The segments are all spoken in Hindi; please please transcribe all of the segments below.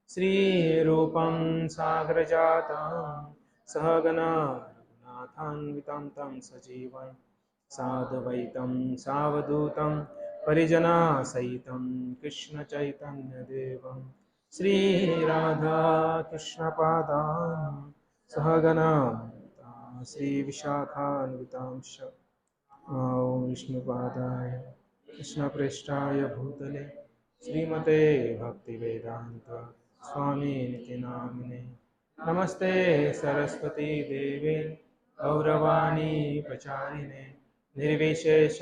श्रीरूपं सागरजातं सहगना रघुनाथान्वितं तं सजीवं साद्वैतं सावधूतं परिजनासहितं कृष्णचैतन्यदेवं श्रीराधाकृष्णपादान् सहगना श्रीविशाखान्वितांश्च विष्णुपादाय कृष्णप्रेष्ठाय भूतले श्रीमते भक्तिवेदांत स्वामी नामिने नमस्ते सरस्वती देवे गौरवाणी प्रचारिणे निर्विशेष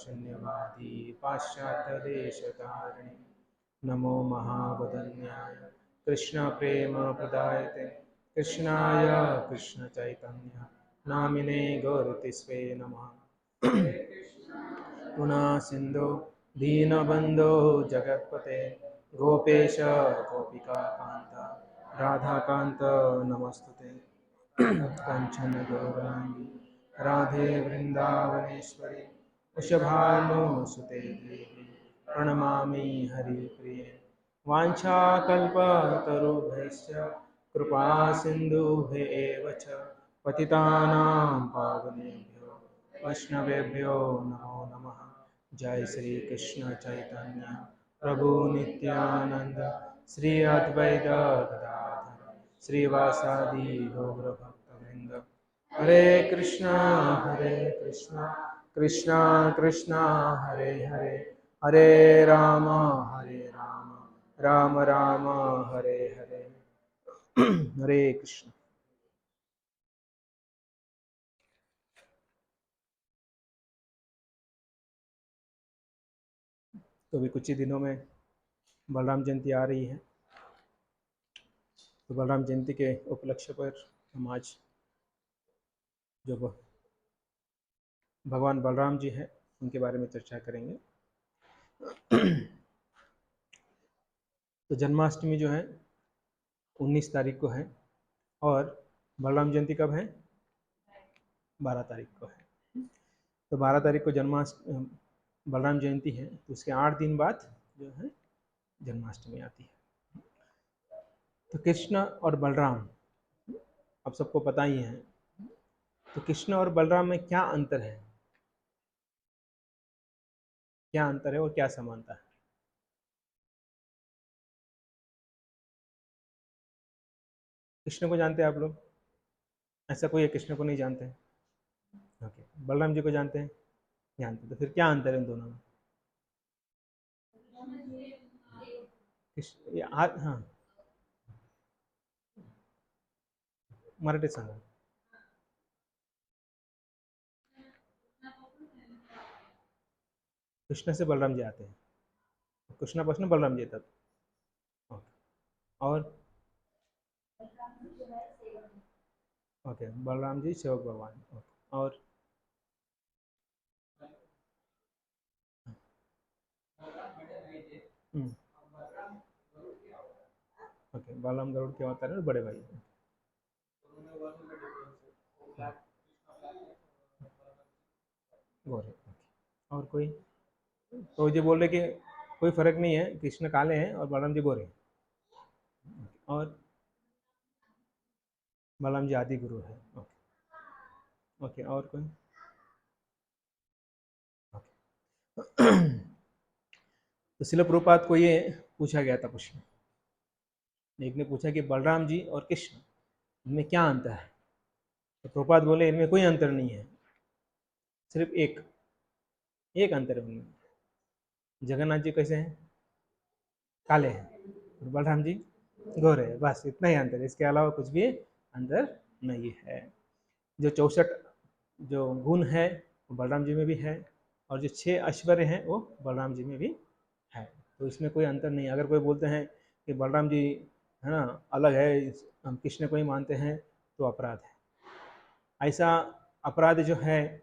शून्यवादी पाश्चात्यदेशतारिणे नमो महावदन्याय कृष्ण प्रेम प्रदायते कृष्णाय कृष्ण चैतन्य नामिने गौरतिस्वे नमः पुनः सिंधु दीनबंधो जगत्पते गोपेश गोपिका कांता राधा कांत नमस्तुते कंचन गौरांगी राधे वृंदावनेश्वरी वृषभानुसुते देवी प्रणमामि हरिप्रिये वाञ्छाकल्पतरुभ्यश्च कृपा सिन्धुभ्येव च पतितानां पावनेभ्यो वैष्णवेभ्यो नमो नमः। जय श्री कृष्ण चैतन्य प्रभु नित्यानंद श्री अद्वैत गदाधर श्रीवासादि गौर भक्तवृंद हरे कृष्णा कृष्णा कृष्णा हरे हरे हरे राम राम राम हरे हरे। हरे कृष्ण। तो अभी कुछ ही दिनों में बलराम जयंती आ रही है, तो बलराम जयंती के उपलक्ष्य पर हम आज जो भगवान बलराम जी हैं उनके बारे में चर्चा करेंगे। तो जन्माष्टमी जो है 19 तारीख को है और बलराम जयंती कब है? 12 तारीख को है। तो 12 तारीख को बलराम जयंती है, तो उसके 8 दिन बाद जो है जन्माष्टमी आती है। तो कृष्ण और बलराम अब सबको पता ही है, तो कृष्ण और बलराम में क्या अंतर है, क्या अंतर है और क्या समानता है? कृष्ण को जानते हैं आप लोग? ऐसा कोई है कृष्ण को नहीं जानते हैं? ओके। बलराम जी को जानते हैं? जानते हैं। तो फिर क्या अंतर है इन दोनों में? हाँ, मराठी सांगा. कृष्ण से बलराम जी आते हैं, कृष्णापासून बलराम जी येतात. ओके. और ओके, बलराम जी सेवक भगवान. ओके. और ओके, बलराम गरुड़ के अवतार है, बड़े भाई. गोरे. और कोई? तो ये बोल रहे कि कोई फर्क नहीं है, कृष्ण काले हैं और बलराम जी गोरे हैं. और बलराम जी आदि गुरु है. ओके. ओके. और कोई? ओके. तो शिल प्रभुपाद को ये पूछा गया था प्रश्न. एक ने पूछा कि बलराम जी और कृष्ण इनमें क्या अंतर है? तो प्रभुपाद बोले इनमें कोई अंतर नहीं है, सिर्फ एक एक अंतर है उनमें. जगन्नाथ जी कैसे हैं? काले हैं. और बलराम जी गोरे हैं. बस इतना ही अंतर है, इसके अलावा कुछ भी अंतर नहीं है. जो 64 जो गुण है वो बलराम जी में भी है, और जो 6 ऐश्वर्य हैं वो बलराम जी में भी है. तो इसमें कोई अंतर नहीं है. अगर कोई बोलते हैं कि बलराम जी है ना अलग है, हम कृष्ण को ही मानते हैं, तो अपराध है. ऐसा अपराध जो है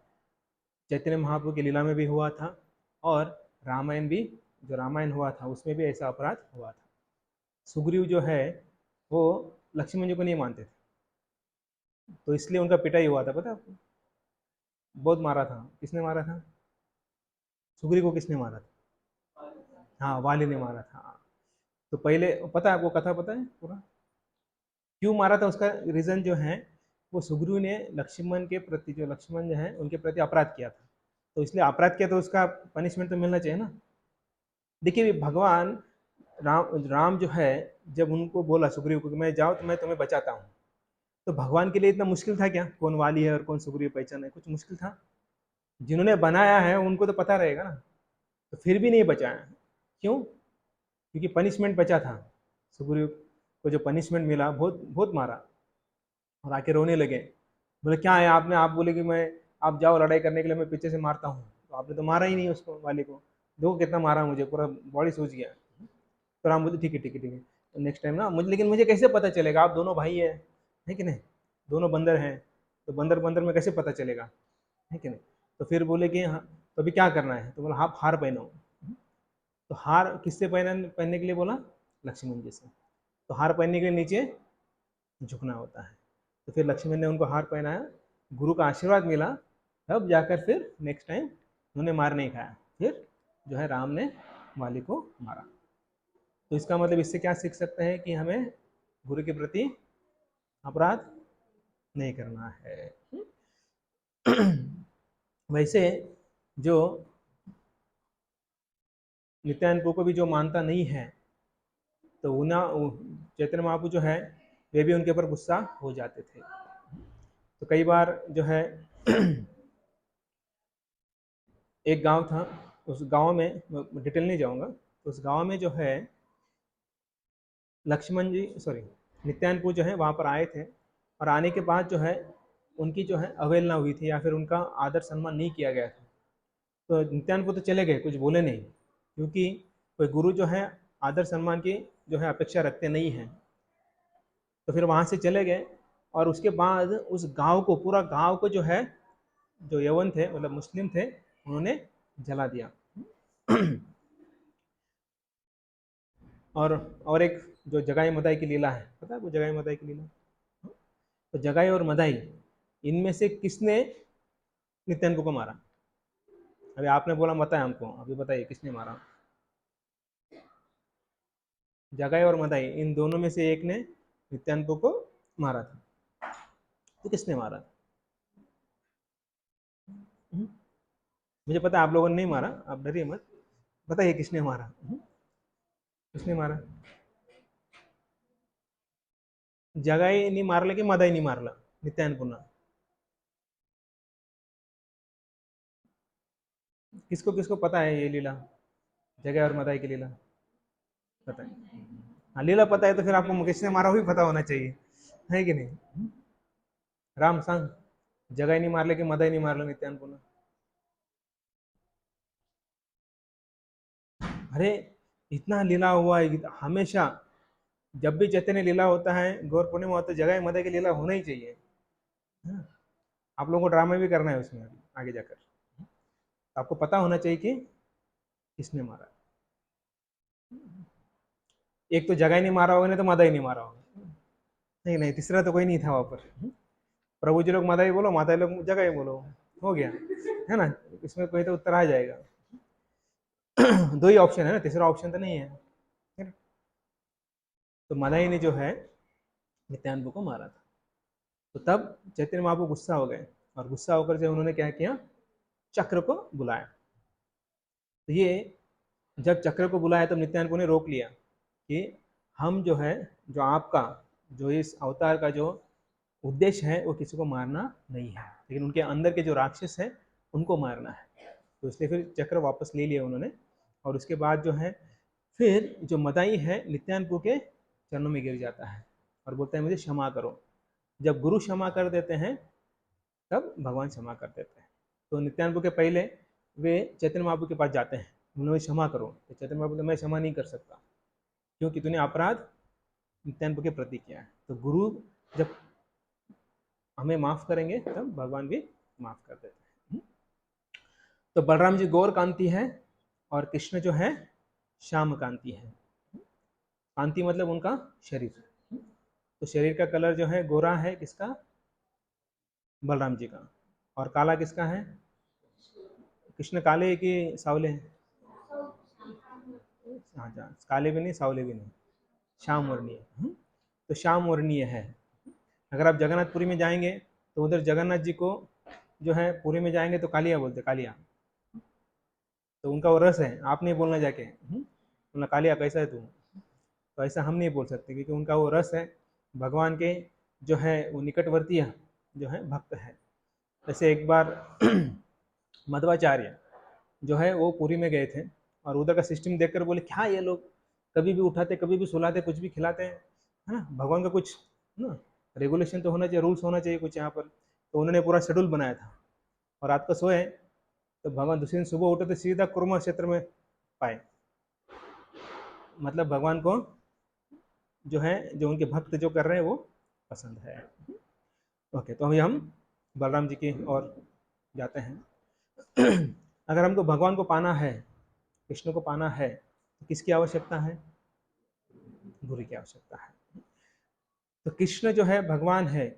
चैतन्य महाप्रभु की लीला में भी हुआ था, और रामायण भी, जो रामायण हुआ था उसमें भी ऐसा अपराध हुआ था. सुग्रीव जो है वो लक्ष्मण जी को नहीं मानते थे, तो इसलिए उनका पिटाई हुआ था, पता है आपको? बहुत मारा था. किसने मारा था? सुग्रीव को किसने मारा था? हाँ, वाली ने मारा था. तो पहले पता है आपको, कथा पता है पूरा क्यों मारा था? उसका रीजन जो है, वो सुग्रीव ने लक्ष्मण के प्रति, जो लक्ष्मण जो है उनके प्रति अपराध किया था, तो इसलिए अपराध किया तो उसका पनिशमेंट तो मिलना चाहिए ना। देखिए भगवान राम जो है, जब उनको बोला सुग्रीव को कि मैं जाओ तो मैं तुम्हें बचाता हूँ, तो भगवान के लिए इतना मुश्किल था क्या कौन वाली है और कौन सुग्रीव पहचान है? कुछ मुश्किल था? जिन्होंने बनाया है उनको तो पता रहेगा ना। तो फिर भी नहीं बचाया, क्यों? क्योंकि पनिशमेंट बचा था। सुग्रीव को जो पनिशमेंट मिला, बहुत बहुत मारा, और आके रोने लगे। बोले क्या है आपने, आप बोले कि मैं, आप जाओ लड़ाई करने के लिए, मैं पीछे से मारता हूँ, तो आपने तो मारा ही नहीं उसको, वाली को। देखो कितना मारा मुझे, पूरा बॉडी सूज गया। तो राम बोले ठीक है ठीक है ठीक है, नेक्स्ट टाइम ना मुझे, लेकिन मुझे कैसे पता चलेगा, आप दोनों भाई है कि नहीं, दोनों बंदर हैं, तो बंदर बंदर में कैसे पता चलेगा, है कि नहीं? तो फिर बोले कि हाँ, तो अभी क्या करना है? तो बोला आप हार पहनो। तो हार किससे पहनने के लिए बोला? लक्ष्मण जी से। तो हार पहनने के लिए नीचे झुकना होता है। तो फिर लक्ष्मण ने उनको हार पहनाया, गुरु का आशीर्वाद मिला, तब जाकर फिर नेक्स्ट टाइम उन्होंने मार नहीं खाया, फिर जो है राम ने वाली को मारा। तो इसका मतलब इससे क्या सीख सकते हैं कि हमें गुरु के प्रति अपराध नहीं करना है। वैसे जो नित्यानंद को भी जो मानता नहीं है, तो उना चैतन्य महाप्रभु जो है, वे भी उनके ऊपर गुस्सा हो जाते थे। तो कई बार जो है एक गांव था, उस गांव में, डिटेल नहीं जाऊंगा, तो उस गांव में जो है लक्ष्मण जी, सॉरी, नित्यानंद जो है वहाँ पर आए थे, और आने के बाद जो है उनकी जो है अवहेलना हुई थी, या फिर उनका आदर सम्मान नहीं किया गया था। तो नित्यानंद तो चले गए, कुछ बोले नहीं, क्योंकि कोई गुरु जो है आदर सम्मान की जो है अपेक्षा रखते नहीं हैं। तो फिर वहाँ से चले गए, और उसके बाद उस गांव को, पूरा गांव को जो है, जो यवन थे, मतलब मुस्लिम थे, उन्होंने जला दिया। और एक जो जगाई मदाई की लीला है, पता है वो जगाई मदाई की लीला? तो जगाई और मदाई, इनमें से किसने नित्यानंद को मारा? अभी आपने बोला मत है हमको, अभी बताइए किसने मारा? जगाई और मदाई, इन दोनों में से एक ने नित्यानंद को मारा था। तो किसने मारा? मुझे पता है आप लोगों ने नहीं मारा, आप डरिए मत, बताइए किसने मारा? किसने मारा? जगाई नहीं मारला कि मदाई नहीं मारला नित्यानंद पुन्हा? किसको किसको पता है ये लीला, जगाई और मदाई की लीला? पता है? हाँ लीला पता है, तो फिर आपको किसने मारा भी पता होना चाहिए, है कि नहीं? राम सांग, जगाई नहीं मारले कि मदाई नहीं मारला नित्यानंद पुन्हा? अरे इतना लीला हुआ है, हमेशा जब भी चैतन्य लीला होता है, गौर पूर्णिमा होता है, जगह मदय की लीला होना ही चाहिए। हाँ, आप लोगों को ड्रामा भी करना है उसमें आगे जाकर, तो आपको पता होना चाहिए कि किसने मारा। एक तो जगह नहीं मारा होगा, नहीं तो मदा ही नहीं मारा होगा। नहीं नहीं, तीसरा तो कोई नहीं था वहां पर। प्रभु जी लोग मदा ही बोलो, माता लोग जगह ही बोलो, हो गया, है ना? इसमें कोई तो उत्तर आ जाएगा। दो ही ऑप्शन है ना, तीसरा ऑप्शन तो नहीं है। तो मदाई ने जो है नित्यानंद को मारा था। तो तब चैतन्य महाप्रभु गुस्सा हो गए, और गुस्सा होकर जो उन्होंने क्या किया, चक्र को बुलाया। तो ये जब चक्र को बुलाया, तब नित्यानंद ने रोक लिया कि हम जो है, जो आपका, जो इस अवतार का जो उद्देश्य है, वो किसी को मारना नहीं है, लेकिन उनके अंदर के जो राक्षस है उनको मारना है। तो इसलिए फिर चक्र वापस ले लिया उन्होंने। और उसके बाद जो है, फिर जो मदाई है नित्यानंद के चरणों में गिर जाता है, और बोलता है मुझे क्षमा करो। जब गुरु क्षमा कर देते हैं, तब भगवान क्षमा कर देते हैं। तो नित्यानंद के पहले वे चैतन्य महाप्रभु के पास जाते हैं, उन्होंने क्षमा करो, तो चैतन्य महाप्रभु, मैं क्षमा नहीं कर सकता, क्योंकि तूने अपराध नित्यानंद के प्रति किया है। तो गुरु जब हमें माफ करेंगे, तब भगवान भी माफ कर देते हैं। तो बलराम जी गौर कांति है, और कृष्ण जो है श्याम कांति है। कांति मतलब उनका शरीर। तो शरीर का कलर जो है गोरा है, किसका? बलराम जी का। और काला किसका है? कृष्ण काले कि सावले हैं? हाँ, काले भी नहीं, सावले भी नहीं। श्याम वर्णीय। तो श्याम वर्णीय है। अगर आप जगन्नाथपुरी में जाएंगे तो उधर जगन्नाथ जी को जो है पुरी में जाएंगे तो कालिया बोलते, कालिया। तो उनका वो रस है, आप नहीं बोलना जाके बोलना कालिया कैसा है तू, तो ऐसा हम नहीं बोल सकते क्योंकि उनका वो रस है भगवान के, जो है वो निकटवर्ती जो है भक्त है। जैसे एक बार मध्वाचार्य जो है वो पुरी में गए थे और उधर का सिस्टम देखकर बोले क्या ये लोग कभी भी उठाते कभी भी सुलाते कुछ भी खिलाते हैं, है ना, भगवान का कुछ ना रेगुलेशन तो होना चाहिए, रूल्स होना चाहिए कुछ यहाँ पर। तो उन्होंने पूरा शेड्यूल बनाया था और रात को सोए तो भगवान दूसरे दिन सुबह उठे तो सीधा कुर्मा क्षेत्र में पाए। मतलब भगवान को जो है जो उनके भक्त जो कर रहे हैं वो पसंद है। ओके, तो अभी हम बलराम जी की ओर जाते हैं। अगर हमको भगवान को पाना है, कृष्ण को पाना है, तो किसकी आवश्यकता है? गुरु की आवश्यकता है। तो कृष्ण जो है भगवान है,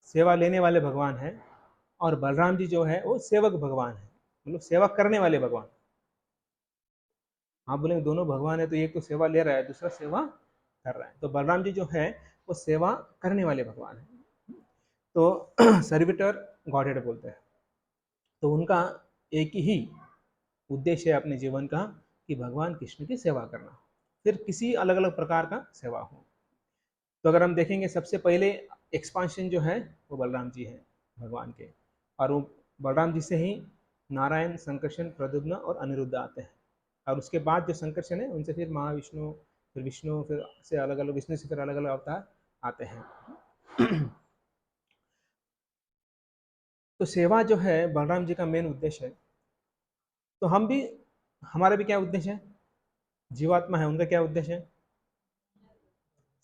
सेवा लेने वाले भगवान है, और बलराम जी जो है वो सेवक भगवान है, मतलब सेवा करने वाले भगवान। आप बोलेंगे दोनों भगवान है तो एक तो सेवा ले रहा है दूसरा सेवा कर रहा है, तो बलराम जी जो है वो सेवा करने वाले भगवान है। तो सर्विटर गॉडहेड बोलते हैं। तो उनका एक ही उद्देश्य है अपने जीवन का कि भगवान कृष्ण की सेवा करना, फिर किसी अलग अलग प्रकार का सेवा हो। तो अगर हम देखेंगे सबसे पहले एक्सपांशन जो है वो बलराम जी है भगवान के, और वो बलराम जी से ही नारायण, संकर्षण, प्रद्युम्न और अनिरुद्ध आते हैं। और उसके बाद जो संकर्षण है उनसे फिर महाविष्णु, फिर विष्णु, फिर से अलग अलग विष्णु से फिर अलग अलग अवतार आते हैं। तो सेवा जो है बलराम जी का मेन उद्देश्य है। तो हम भी, हमारा भी क्या उद्देश्य है? जीवात्मा है, उनका क्या उद्देश्य है?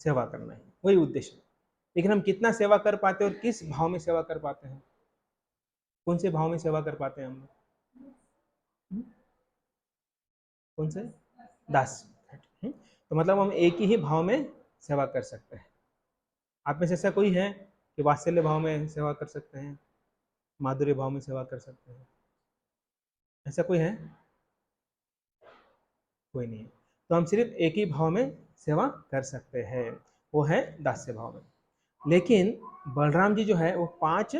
सेवा करना है, वही उद्देश्य है। लेकिन हम कितना सेवा कर पाते हैं और किस भाव में सेवा कर पाते हैं, कौन से भाव में सेवा कर पाते हैं हम लोग? कौन से? दास। तो मतलब हम एक ही भाव में सेवा कर सकते हैं। आप में से ऐसा कोई है कि वात्सल्य भाव में सेवा कर सकते हैं, माधुर्य भाव में सेवा कर सकते हैं? ऐसा कोई है? कोई नहीं है। तो हम सिर्फ एक ही भाव में सेवा कर सकते हैं, वो है दास्य भाव में। लेकिन बलराम जी जो है वो 5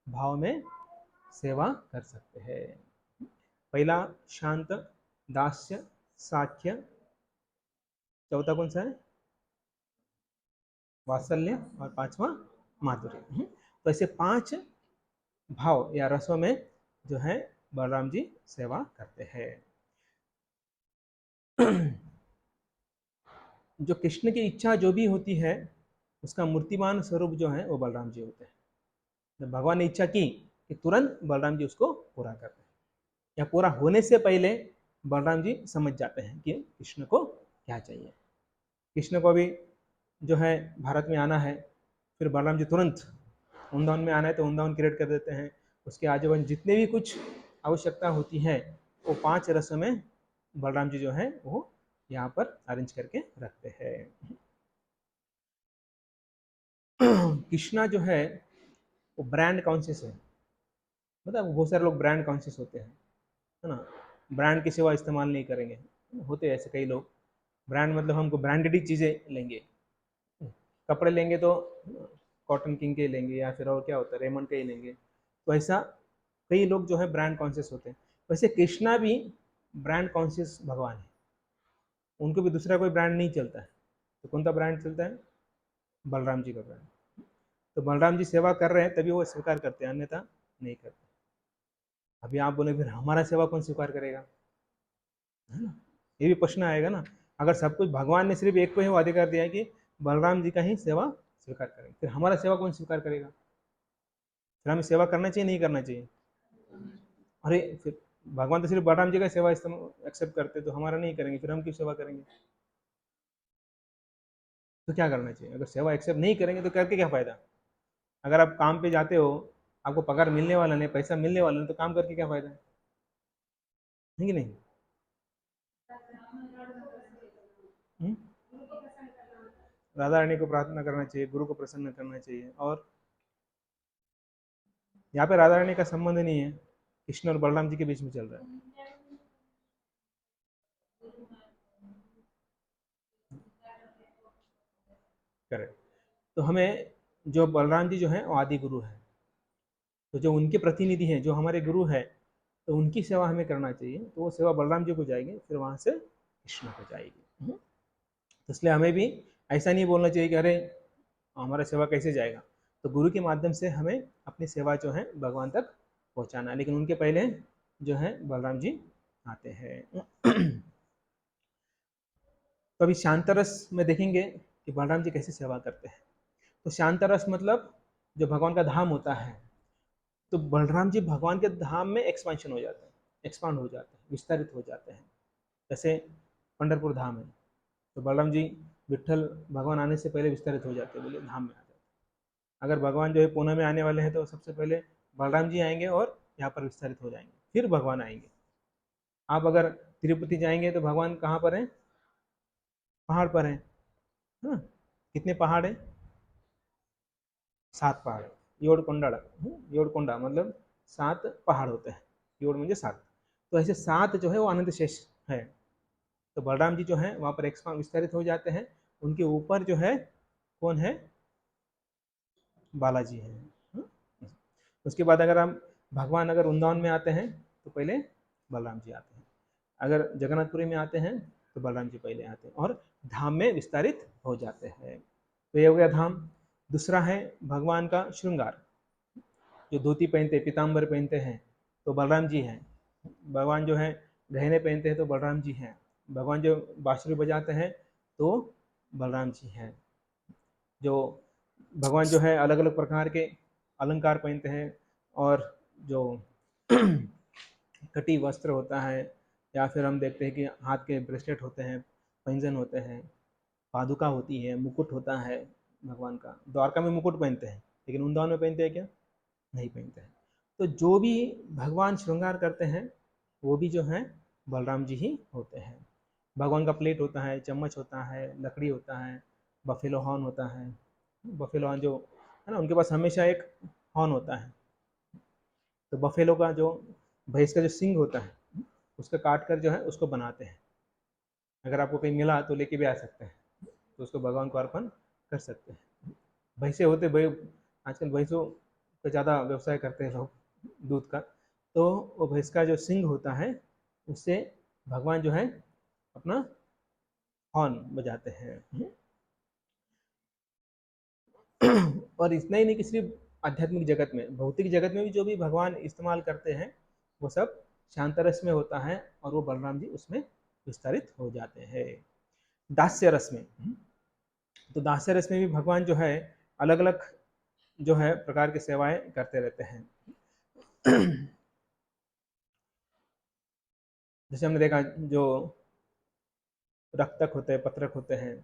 भाव में सेवा कर सकते हैं। पहला शांत, दास्य, साख्य, चौथा कौन सा है? वात्सल्य, और 5वां माधुर्य। तो ऐसे 5 भाव या रसों में जो है बलराम जी सेवा करते हैं। जो कृष्ण की इच्छा जो भी होती है उसका मूर्तिमान स्वरूप जो है वो बलराम जी होते हैं। जब भगवान ने इच्छा की कि तुरंत बलराम जी उसको पूरा कर दें, या पूरा होने से पहले बलराम जी समझ जाते हैं कि कृष्ण को क्या चाहिए। कृष्ण को भी जो है भारत में आना है, फिर बलराम जी तुरंत वृंदावन में आना है तो वृंदावन क्रिएट कर देते हैं। उसके आजू बाजू जितने भी कुछ आवश्यकता होती है वो 5 रसों में बलराम जी जो है वो यहाँ पर अरेंज करके रखते हैं। कृष्णा जो है वो ब्रांड कॉन्शियस है, मतलब बहुत सारे लोग ब्रांड कॉन्शियस होते हैं, है ना, ब्रांड की सेवा इस्तेमाल नहीं करेंगे, होते हैं ऐसे कई लोग। ब्रांड मतलब हमको ब्रांडेड ही चीज़ें लेंगे, कपड़े लेंगे तो कॉटन किंग के लेंगे या फिर और क्या होता है रेमंड के ही लेंगे। तो ऐसा कई लोग जो है ब्रांड कॉन्शियस होते हैं। वैसे कृष्णा भी ब्रांड कॉन्शियस भगवान है, उनको भी दूसरा कोई ब्रांड नहीं चलता है। तो कौन सा ब्रांड चलता है? बलराम जी का ब्रांड। तो बलराम जी सेवा कर रहे हैं तभी वो स्वीकार करते हैं, अन्यथा नहीं करते। अभी आप बोले फिर हमारा सेवा कौन स्वीकार करेगा, है ना, ये भी प्रश्न आएगा ना। अगर सब कुछ भगवान ने सिर्फ एक को ही वो अधिकार दिया है कि बलराम जी का ही सेवा स्वीकार करें, फिर हमारा सेवा कौन स्वीकार करेगा? फिर हमें सेवा करना चाहिए नहीं करना चाहिए? अरे फिर भगवान तो सिर्फ बलराम जी का सेवा एक्सेप्ट करते तो हमारा नहीं करेंगे, फिर हम क्यों सेवा करेंगे? तो क्या करना चाहिए? अगर सेवा एक्सेप्ट नहीं करेंगे तो करके क्या फायदा? अगर आप काम पे जाते हो, आपको पगार मिलने वाला नहीं, पैसा मिलने वाला नहीं, तो काम करके क्या फायदा है कि नहीं? हुँ? राधा रानी को प्रार्थना करना चाहिए, गुरु को प्रसन्न करना चाहिए। और यहाँ पे राधा रानी का संबंध नहीं है, कृष्ण और बलराम जी के बीच में चल रहा है। करेक्ट। तो हमें जो बलराम जी जो हैं वो आदि गुरु हैं, तो जो उनके प्रतिनिधि हैं, जो हमारे गुरु हैं, तो उनकी सेवा हमें करना चाहिए। तो वो सेवा बलराम जी को जाएगी, फिर वहाँ से कृष्ण को जाएगी। तो इसलिए हमें भी ऐसा नहीं बोलना चाहिए कि अरे हमारा सेवा कैसे जाएगा। तो गुरु के माध्यम से हमें अपनी सेवा जो है भगवान तक पहुँचाना है, लेकिन उनके पहले जो है बलराम जी आते हैं। तो अभी शांतरस में देखेंगे कि बलराम जी कैसे सेवा करते हैं। तो शांतरस मतलब जो भगवान का धाम होता है, तो बलराम जी भगवान के धाम में एक्सपेंशन हो जाते हैं, एक्सपांड हो जाते हैं, विस्तारित हो जाते हैं। जैसे पंढरपुर धाम है, तो बलराम जी विट्ठल भगवान आने से पहले विस्तारित हो जाते हैं, बोले धाम में आ जाते हैं। अगर भगवान जो है पुणे में आने वाले हैं, तो सबसे पहले बलराम जी आएंगे और यहाँ पर विस्तारित हो जाएंगे, फिर भगवान आएंगे। आप अगर तिरुपति जाएंगे तो भगवान कहाँ पर हैं? पहाड़ पर हैं, है ना? कितने पहाड़ हैं? 7 पहाड़। योड़कोंडा, योड़कोंडा मतलब 7 पहाड़ होते हैं। योड़ म्हणजे 7, तो ऐसे 7 जो है वो अनंत शेष है। तो बलराम जी जो है वहाँ पर एक्सपांड विस्तारित हो जाते हैं। उनके ऊपर जो है कौन है? बालाजी हैं। उसके बाद अगर हम भगवान अगर वृंदावन में आते हैं तो पहले बलराम जी आते हैं। अगर जगन्नाथपुरी में आते हैं तो बलराम जी पहले आते हैं और धाम में विस्तारित हो जाते हैं। तो ये हो गया धाम। दूसरा है भगवान का श्रृंगार, जो धोती पहनते, पीताम्बर पहनते हैं, तो बलराम जी हैं। भगवान जो है गहने पहनते हैं, तो बलराम जी हैं। भगवान जो बांसुरी बजाते हैं, तो बलराम जी हैं। जो भगवान जो है अलग अलग प्रकार के अलंकार पहनते हैं, और जो कटी वस्त्र होता है, या फिर हम देखते हैं कि हाथ के ब्रेसलेट होते हैं, पैंजन होते हैं, पादुका होती है, मुकुट होता है भगवान का। द्वारका में मुकुट पहनते हैं, लेकिन वृंदावन में पहनते हैं क्या? नहीं पहनते हैं। तो जो भी भगवान श्रृंगार करते हैं, वो भी जो है बलराम जी ही होते हैं। भगवान का प्लेट होता है, चम्मच होता है, लकड़ी होता है, बफेलो हॉर्न होता है। बफेलो हॉर्न जो है ना, उनके पास हमेशा एक हॉर्न होता है। तो बफेलो का जो भैंस का जो सिंग होता है, उसका काट कर जो है उसको बनाते हैं। अगर आपको कहीं मिला तो लेके भी आ सकते हैं, तो उसको भगवान को अर्पण कर सकते हैं। भैंसे होते भाई, आजकल भैंसों का ज़्यादा व्यवसाय करते हैं लोग, दूध का। तो वो भैंस का जो सिंग होता है, उससे भगवान जो है अपना हॉर्न बजाते हैं। और इतना ही नहीं कि सिर्फ आध्यात्मिक जगत में, भौतिक जगत में भी जो भी भगवान इस्तेमाल करते हैं, वो सब शांतरस में होता है, और वो बलराम जी उसमें विस्तारित हो जाते हैं। दास्य रस में, तो दास्य रस में भी भगवान जो है अलग अलग जो है प्रकार की सेवाएं करते रहते हैं। जैसे हमने देखा, जो रक्तक होते हैं, पत्रक होते हैं,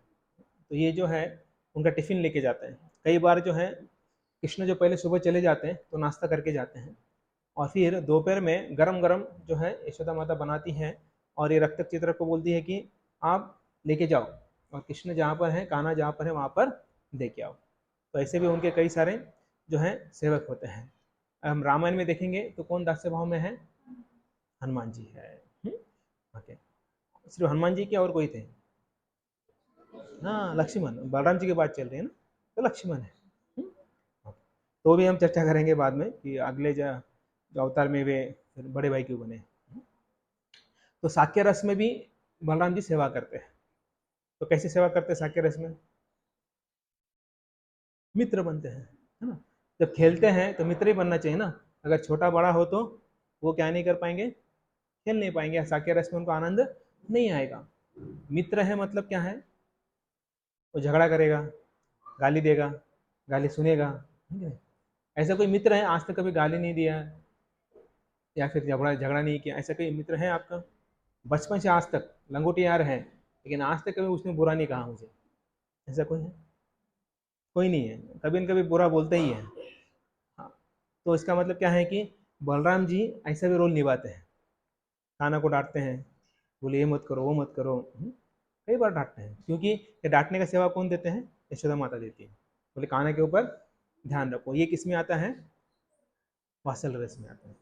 तो ये जो है उनका टिफिन लेके जाते हैं। कई बार जो है कृष्ण जो पहले सुबह चले जाते हैं तो नाश्ता करके जाते हैं, और फिर दोपहर में गरम गरम जो है यशोदा माता बनाती हैं, और ये रक्तक चित्रक को बोलती है कि आप लेके जाओ, और कृष्ण जहाँ पर है, कान्हा जहाँ पर है, वहाँ पर दे के आओ। तो ऐसे भी उनके कई सारे जो है सेवक होते हैं। हम रामायण में देखेंगे तो कौन दास्य भाव में है? हनुमान जी है। ओके, सिर्फ हनुमान जी क्या और कोई थे? हाँ, लक्ष्मण। बलराम जी की बात चल रही है ना, तो लक्ष्मण है। तो भी हम चर्चा करेंगे बाद में कि अगले जो अवतार में वे फिर बड़े भाई क्यों बने। तो साक्य रस में भी बलराम जी सेवा करते हैं। तो कैसे सेवा करते हैं साक्य रस में? मित्र बनते हैं, है ना? जब खेलते हैं तो मित्र ही बनना चाहिए ना। अगर छोटा बड़ा हो तो वो क्या नहीं कर पाएंगे? खेल नहीं पाएंगे, साक्य रस में उनको आनंद नहीं आएगा। मित्र है मतलब क्या है? वो झगड़ा करेगा, गाली देगा, गाली सुनेगा, ठीक है? ऐसा कोई मित्र है आज तक कभी गाली नहीं दिया, या फिर झगड़ा झगड़ा नहीं किया? ऐसा कोई मित्र है आपका? बचपन से आज तक लंगोटी यार है, लेकिन आज तक कभी उसने बुरा नहीं कहा मुझे, ऐसा कोई है? कोई नहीं है, कभी न कभी बुरा बोलते ही है। हाँ, तो इसका मतलब क्या है कि बलराम जी ऐसा भी रोल निभाते हैं। कान्हा को डांटते हैं, बोले ये मत करो, वो मत करो। कई बार डांटते हैं, क्योंकि ये डांटने का सेवा कौन देते हैं? यशोदा माता देती है। बोले कान्हा के ऊपर ध्यान रखो। ये किस में आता है? वात्सल रस में आता है।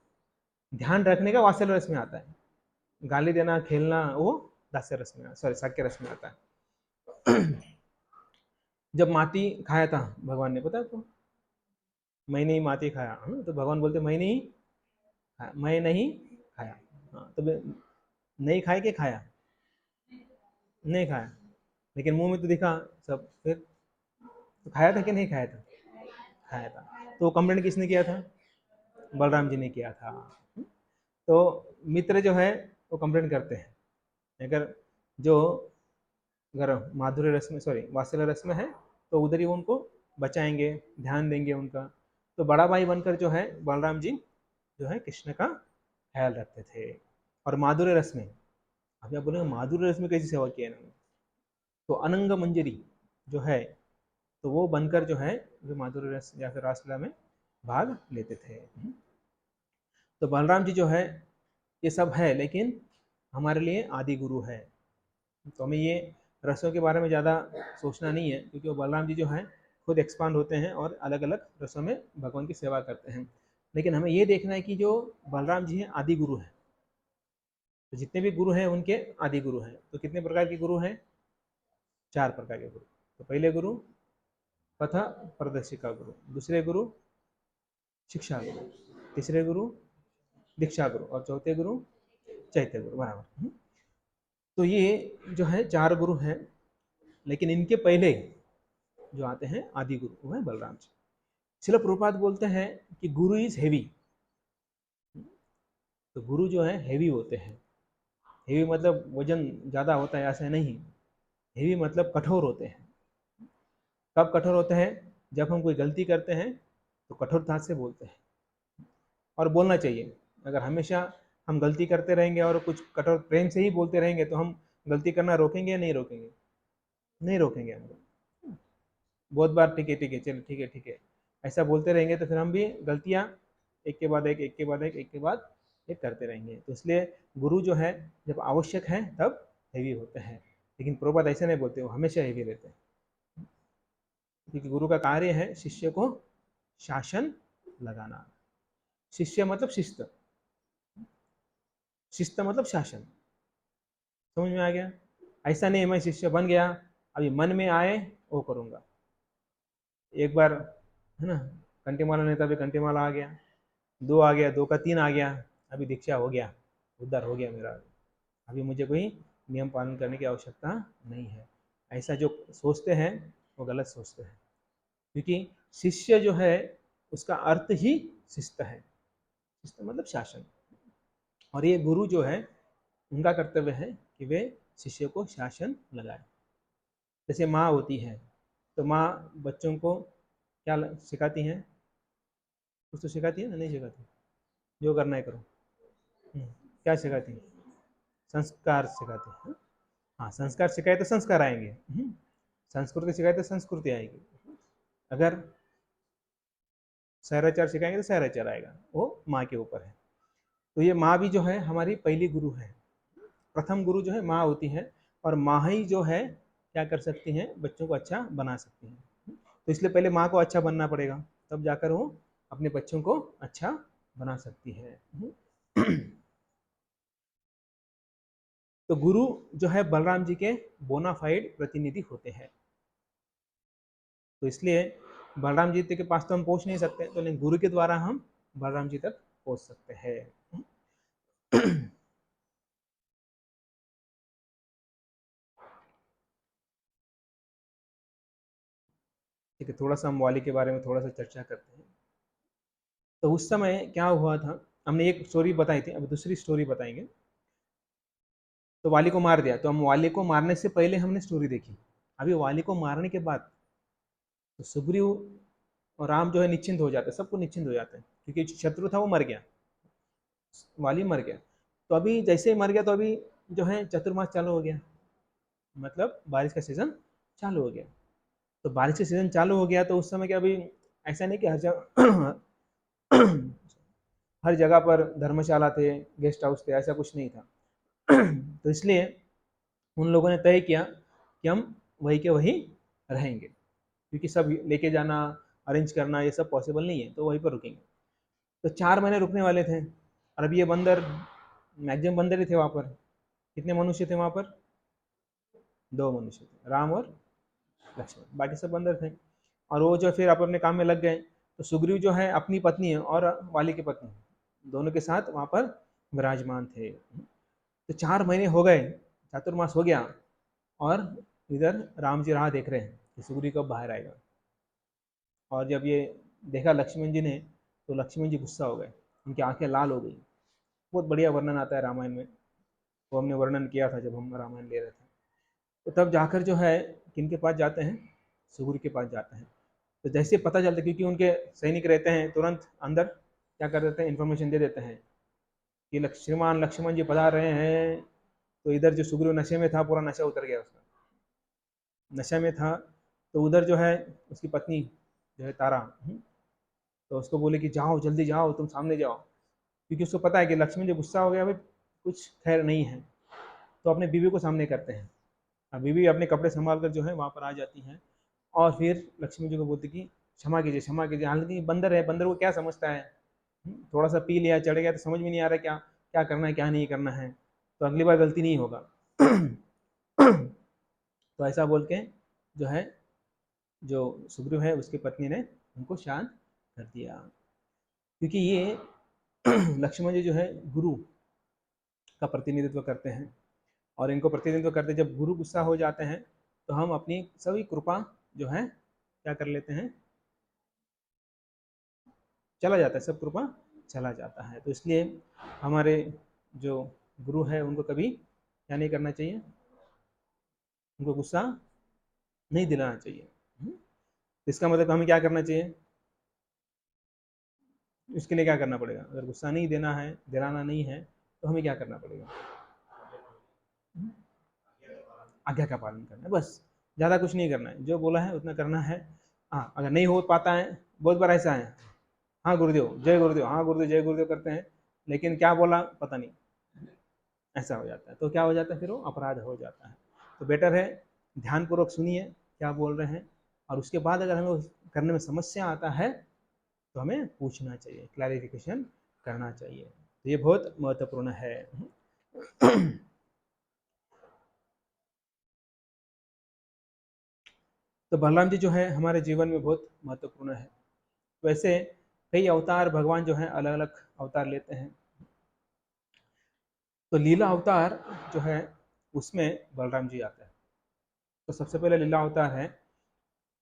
ध्यान रखने का वात्सल रस में आता है। गाली देना, खेलना, वो दास्य रस में, सॉरी साक्य रस में आता है। जब माटी खाया था भगवान ने, पता है आपको? मैंने ही माटी खाया, है ना? तो भगवान बोलते मैं नहीं खाया, मैं नहीं खाया। हाँ, तो नहीं खाया कि खाया? नहीं खाया, लेकिन मुंह में तो दिखा सब। फिर तो खाया था कि नहीं खाया था? खाया था। तो कंप्लेंट किसने किया था? बलराम जी ने किया था। तो मित्र जो है वो कंप्लेंट करते हैं, अगर जो अगर माधुर्य रस में, सॉरी वात्सल्य रस में है, तो उधर ही उनको बचाएंगे, ध्यान देंगे उनका। तो बड़ा भाई बनकर जो है बलराम जी जो है कृष्ण का ख्याल रखते थे। और माधुर्य रस में, अभी आप बोलेंगे माधुर्य रस में कैसी सेवा की है इन्होंने, तो अनंग मंजरी जो है, तो वो बनकर जो है वो माधुर्य रस या फिर रासलीला में भाग लेते थे। तो बलराम जी जो है ये सब है, लेकिन हमारे लिए आदि गुरु है। तो हमें ये रसों के बारे में ज़्यादा सोचना नहीं है, क्योंकि वो बलराम जी जो हैं खुद एक्सपांड होते हैं और अलग अलग रसों में भगवान की सेवा करते हैं। लेकिन हमें ये देखना है कि जो बलराम जी हैं आदि गुरु हैं। तो जितने भी गुरु हैं उनके आदि गुरु हैं। तो कितने प्रकार के गुरु हैं? 4 प्रकार के गुरु। तो पहले गुरु पथ प्रदर्शिका गुरु, दूसरे गुरु शिक्षा गुरु, तीसरे गुरु दीक्षा गुरु, और चौथे गुरु चैत्य गुरु, बराबर। तो ये जो है 4 गुरु हैं, लेकिन इनके पहले जो आते हैं आदि गुरु, वो है बलराम जी। श्रील प्रभुपाद बोलते हैं कि गुरु इज हेवी। तो गुरु जो है हेवी होते हैं। हेवी मतलब वजन ज़्यादा होता है ऐसा नहीं, हेवी मतलब कठोर होते हैं। कब कठोर होते हैं? जब हम कोई गलती करते हैं तो कठोरता से बोलते हैं, और बोलना चाहिए। अगर हमेशा हम गलती करते रहेंगे और कुछ कठोर प्रेम से ही बोलते रहेंगे, तो हम गलती करना रोकेंगे या नहीं रोकेंगे? नहीं रोकेंगे हम। बहुत बार ठीक है ठीक है, चलो ठीक है ठीक है ऐसा बोलते रहेंगे, तो फिर हम भी गलतियाँ एक के बाद एक, एक के बाद एक, एक के बाद एक करते रहेंगे। तो इसलिए गुरु जो है जब आवश्यक है तब हेवी होते हैं, लेकिन प्रभुपाद ऐसे नहीं बोलते, वो हमेशा हेवी रहते हैं। क्योंकि गुरु का कार्य है शिष्य को शासन लगाना। शिष्य मतलब शिस्त, शिस्त मतलब शासन। समझ में आ गया? ऐसा नहीं मैं शिष्य बन गया, अभी मन में आए वो करूँगा। एक बार है ना, कंटेमाला नेता भी कंटेमाला आ गया, 2 आ गया, 2 का 3 आ गया, अभी दीक्षा हो गया, उद्धार हो गया मेरा, अभी मुझे कोई नियम पालन करने की आवश्यकता नहीं है। ऐसा जो सोचते हैं वो गलत सोचते हैं, क्योंकि शिष्य जो है उसका अर्थ ही शिस्त है। शिस्त मतलब शासन। और ये गुरु जो है उनका कर्तव्य है कि वे शिष्य को शासन लगाए। जैसे माँ होती है, तो माँ बच्चों को क्या सिखाती हैं? कुछ तो सिखाती है ना, नहीं सिखाती? जो करना है करो। क्या सिखाती है? संस्कार सिखाती है। हाँ, संस्कार सिखाए तो संस्कार आएंगे। संस्कृति सिखाए तो संस्कृति आएगी। अगर सहराचार सिखाएंगे तो सहराचार आएगा, वो माँ के ऊपर है। तो ये माँ भी जो है हमारी पहली गुरु है। प्रथम गुरु जो है माँ होती है, और माँ ही जो है क्या कर सकती हैं? बच्चों को अच्छा बना सकती हैं। तो इसलिए पहले माँ को अच्छा बनना पड़ेगा, तब जाकर वो अपने बच्चों को अच्छा बना सकती है। तो गुरु जो है बलराम जी के बोनाफाइड प्रतिनिधि होते हैं। तो इसलिए बलराम जी के पास तो हम पहुंच नहीं सकते, तो लेकिन गुरु के द्वारा हम बलराम जी तक पहुंच सकते हैं। ठीक है, थोड़ा सा हम वाली के बारे में थोड़ा सा चर्चा करते हैं। तो उस समय क्या हुआ था, हमने एक स्टोरी बताई थी, अब दूसरी स्टोरी बताएंगे। तो वाली को मार दिया, तो हम वाली को मारने से पहले हमने स्टोरी देखी। अभी वाली को मारने के बाद तो सुग्रीव और राम जो है निश्चिंत हो जाते हैं, सबको निश्चिंत हो जाते हैं, क्योंकि शत्रु था वो मर गया, वाली मर गया। तो अभी जैसे ही मर गया, तो अभी जो है चतुर्मास चालू हो गया, मतलब बारिश का सीजन चालू हो गया। तो बारिश का सीजन चालू हो गया, तो उस समय क्या, अभी ऐसा नहीं कि हर जगह हर जगह पर धर्मशाला थे, गेस्ट हाउस थे, ऐसा कुछ नहीं था। तो इसलिए उन लोगों ने तय किया कि हम वहीं के वहीं रहेंगे, क्योंकि सब लेके जाना, अरेंज करना ये सब पॉसिबल नहीं है, तो वहीं पर रुकेंगे। तो 4 महीने रुकने वाले थे, और अभी ये बंदर, मैक्सिमम बंदर ही थे वहाँ पर। कितने मनुष्य थे वहाँ पर? 2 मनुष्य थे, राम और लक्ष्मण, बाकी सब बंदर थे। और वो जो फिर अपने काम में लग गए। तो सुग्रीव जो है अपनी पत्नी और वाली की पत्नी दोनों के साथ वहाँ पर विराजमान थे। तो 4 महीने हो गए, चातुर्मास हो गया, और इधर राम जी राह देख रहे हैं कि सुग्रीव कब बाहर आएगा। और जब ये देखा लक्ष्मण जी ने, तो लक्ष्मण जी गुस्सा हो गए, उनकी आंखें लाल हो गई। बहुत बढ़िया वर्णन आता है रामायण में, वो हमने वर्णन किया था जब हम रामायण ले रहे थे। तो तब जाकर जो है किनके पास जाते हैं, सुग्रीव के पास जाते हैं। तो जैसे पता चलता है, क्योंकि उनके सैनिक रहते हैं, तुरंत अंदर क्या कर देते हैं, इन्फॉर्मेशन दे देते हैं कि श्रीमान लक्ष्मण जी पधार रहे हैं। तो इधर जो सुग्रीव नशे में था, पूरा नशा उतर गया उसका, नशे में था। तो उधर जो है उसकी पत्नी जो है तारा, तो उसको बोले कि जाओ जल्दी जाओ, तुम सामने जाओ, क्योंकि उसको पता है कि लक्ष्मण जो गुस्सा हो गया भाई, कुछ खैर नहीं है। तो अपने बीवी को सामने करते हैं। अब बीवी अपने कपड़े संभाल कर जो है वहाँ पर आ जाती हैं, और फिर लक्ष्मण जी को बोलती कि क्षमा कीजिए क्षमा कीजिए। हालांकि बंदर है, बंदर को क्या समझता है, थोड़ा सा पी लिया, चढ़ गया, तो समझ में नहीं आ रहा क्या क्या करना है क्या नहीं करना है, तो अगली बार गलती नहीं होगा। तो ऐसा बोल के जो है, जो सुग्रीव है उसकी पत्नी ने उनको शांत कर दिया। क्योंकि ये लक्ष्मण जी जो है गुरु का प्रतिनिधित्व करते हैं, और इनको प्रतिनिधित्व करते, जब गुरु गुस्सा हो जाते हैं तो हम अपनी सभी कृपा जो है क्या कर लेते हैं, चला जाता है, सब कृपा चला जाता है। तो इसलिए हमारे जो गुरु है उनको कभी क्या नहीं करना चाहिए, उनको गुस्सा नहीं दिलाना चाहिए। इसका मतलब हमें क्या करना चाहिए, इसके लिए क्या करना पड़ेगा, अगर गुस्सा नहीं देना है, दिलाना नहीं है, तो हमें क्या करना पड़ेगा, आज्ञा का पालन करना है, बस। ज़्यादा कुछ नहीं करना है, जो बोला है उतना करना है। हाँ, अगर नहीं हो पाता है, बहुत बार ऐसा है, हाँ गुरुदेव जय गुरुदेव, हाँ गुरुदेव जय गुरुदेव करते हैं, लेकिन क्या बोला पता नहीं, ऐसा हो जाता है। तो क्या हो जाता है, फिर वो अपराध हो जाता है। तो बेटर है ध्यानपूर्वक सुनिए क्या बोल रहे हैं, और उसके बाद अगर हमें करने में समस्या आता है तो हमें पूछना चाहिए, क्लैरिफिकेशन करना चाहिए। तो ये बहुत महत्वपूर्ण है। तो बलराम जी जो है हमारे जीवन में बहुत महत्वपूर्ण है। वैसे कई अवतार भगवान जो है अलग अलग अवतार लेते हैं। तो लीला अवतार जो है उसमें बलराम जी आते हैं। तो सबसे पहले लीला अवतार है,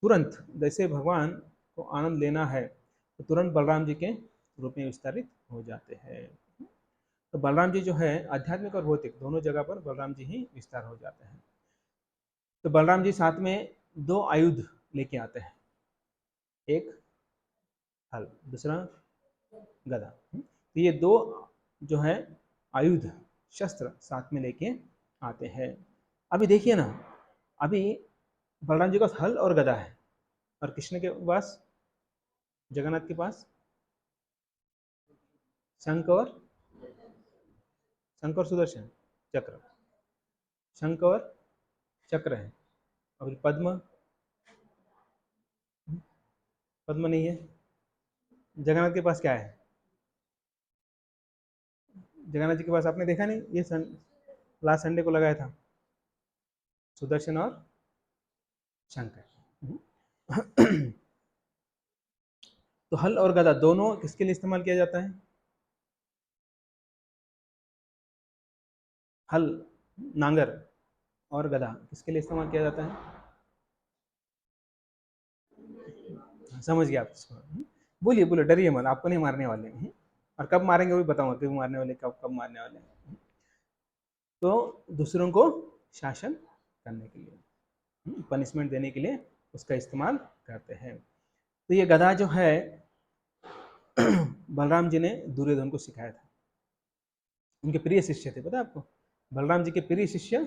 तुरंत जैसे भगवान को आनंद लेना है तो तुरंत बलराम जी के रूप में विस्तारित हो जाते हैं। तो बलराम जी जो है आध्यात्मिक और भौतिक दोनों जगह पर बलराम जी ही विस्तार हो जाते हैं। तो बलराम जी साथ में 2 आयुध लेके आते हैं, एक हल, दूसरा गदा। तो ये 2 जो है आयुध, शस्त्र साथ में लेके आते हैं। अभी देखिए ना, अभी बलराम जी के पास हल और गदा है, और कृष्ण के पास, जगन्नाथ के पास शंख और सुदर्शन चक्र, शंख और चक्र है। और पद्म, पद्म नहीं है। जगन्नाथ के पास क्या है, जगन्नाथ जी के पास आपने देखा नहीं, ये लास्ट संडे को लगाया था, सुदर्शन और शंकर। तो हल और गदा दोनों किसके लिए इस्तेमाल किया जाता है, हल नांगर और गदा किसके लिए इस्तेमाल किया जाता है, समझ गया आप इसको। बोलिए बोलिए, डरिए मत, आपको नहीं मारने वाले हैं। और कब मारेंगे वो भी बताऊंगा, कब मारने वाले, कब कब मारने वाले हैं। तो दूसरों को शासन करने के लिए, पनिशमेंट देने के लिए उसका इस्तेमाल करते हैं। तो ये गदा जो है बलराम जी ने दुर्योधन को सिखाया था, उनके प्रिय शिष्य थे, पता है आपको, बलराम जी के प्रिय शिष्य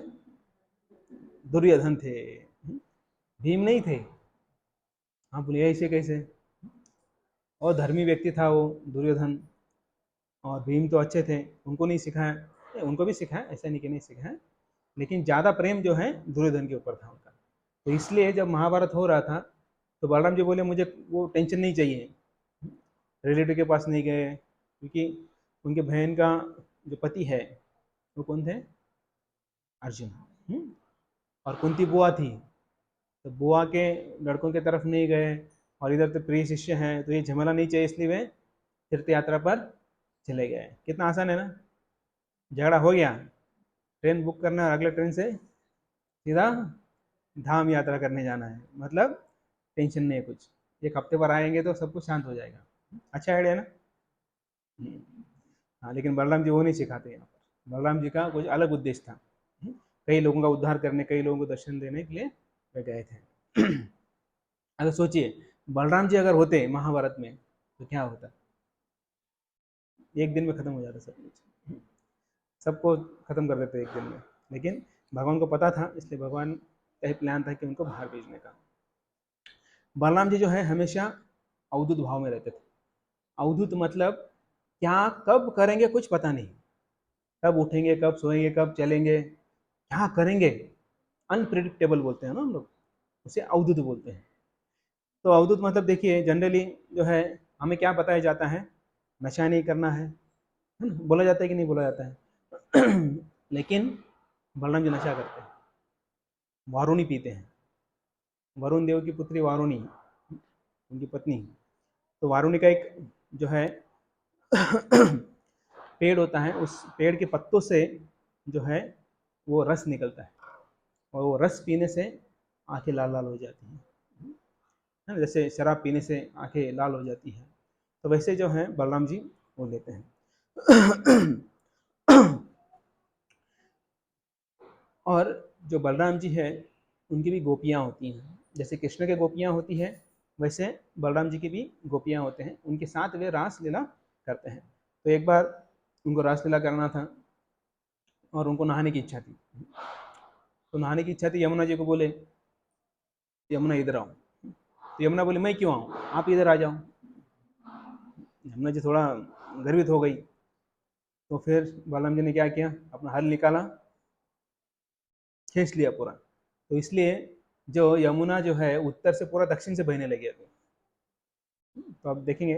दुर्योधन थे, भीम नहीं थे। हाँ बोलिए ऐसे कैसे, और धर्मी व्यक्ति था वो दुर्योधन, और भीम तो अच्छे थे, उनको नहीं सिखाया, उनको भी सिखाया, ऐसा नहीं कि नहीं सिखाया, लेकिन ज़्यादा प्रेम जो है दुर्योधन के ऊपर था उनका। तो इसलिए जब महाभारत हो रहा था तो बलराम जी बोले मुझे वो टेंशन नहीं चाहिए, रिलेटिव के पास नहीं गए, क्योंकि उनके बहन का जो पति है वो कौन थे, अर्जुन। और कुंती बुआ थी, तो बुआ के लड़कों की तरफ नहीं गए और इधर तो प्रिय शिष्य हैं, तो ये झमेला नहीं चाहिए, इसलिए वे तीर्थ यात्रा पर चले गए। कितना आसान है ना, झगड़ा हो गया, ट्रेन बुक करना और अगले ट्रेन से सीधा धाम यात्रा करने जाना है, मतलब टेंशन नहीं है कुछ, एक हफ्ते पर आएंगे तो सब कुछ शांत हो जाएगा। अच्छा आइडिया ना। हाँ, लेकिन बलराम जी वो नहीं सिखाते यहाँ पर, बलराम जी का कुछ अलग उद्देश्य था। कई लोगों का उद्धार करने, कई लोगों को दर्शन देने के लिए वे गए थे। अगर सोचिए बलराम जी अगर होते महाभारत में तो क्या होता, एक दिन में खत्म हो जाता सब कुछ, सबको खत्म कर देते एक दिन में। लेकिन भगवान को पता था, इसलिए भगवान का ही प्लान था कि उनको बाहर भेजने का। बलराम जी जो है हमेशा अवधूत भाव में रहते थे। अवधूत मतलब क्या कब करेंगे कुछ पता नहीं, कब उठेंगे, कब सोएंगे, कब चलेंगे, क्या करेंगे, अनप्रिडिक्टेबल बोलते हैं ना हम लोग, उसे अवधूत बोलते हैं। तो अवधूत मतलब देखिए जनरली जो है हमें क्या बताया जाता है, नशा नहीं करना है ना, बोला जाता है कि नहीं बोला जाता है। लेकिन बलराम जी नशा करते हैं, वारुणी पीते हैं। वरुण देव की पुत्री वारुणी, उनकी पत्नी। तो वारुणी का एक जो है पेड़ होता है, उस पेड़ के पत्तों से जो है वो रस निकलता है, और वो रस पीने से आंखें लाल लाल हो जाती हैं, है ना, जैसे शराब पीने से आंखें लाल हो जाती हैं। तो वैसे जो है बलराम जी वो लेते हैं। और जो बलराम जी है उनकी भी गोपियाँ होती हैं, जैसे कृष्ण के गोपियाँ होती है, वैसे बलराम जी की भी गोपियाँ होते हैं, उनके साथ वे रास लीला करते हैं। तो एक बार उनको रास लीला करना था और उनको नहाने की इच्छा थी। तो नहाने की इच्छा थी, यमुना जी को बोले यमुना इधर आओ। तो यमुना बोले मैं क्यों आऊँ, आप इधर आ जाओ। यमुना जी थोड़ा गर्वित हो गई। तो फिर बलराम जी ने क्या किया, अपना हल निकाला, खींच लिया पूरा। तो इसलिए जो यमुना जो है उत्तर से पूरा दक्षिण से बहने लगी अभी। तो आप देखेंगे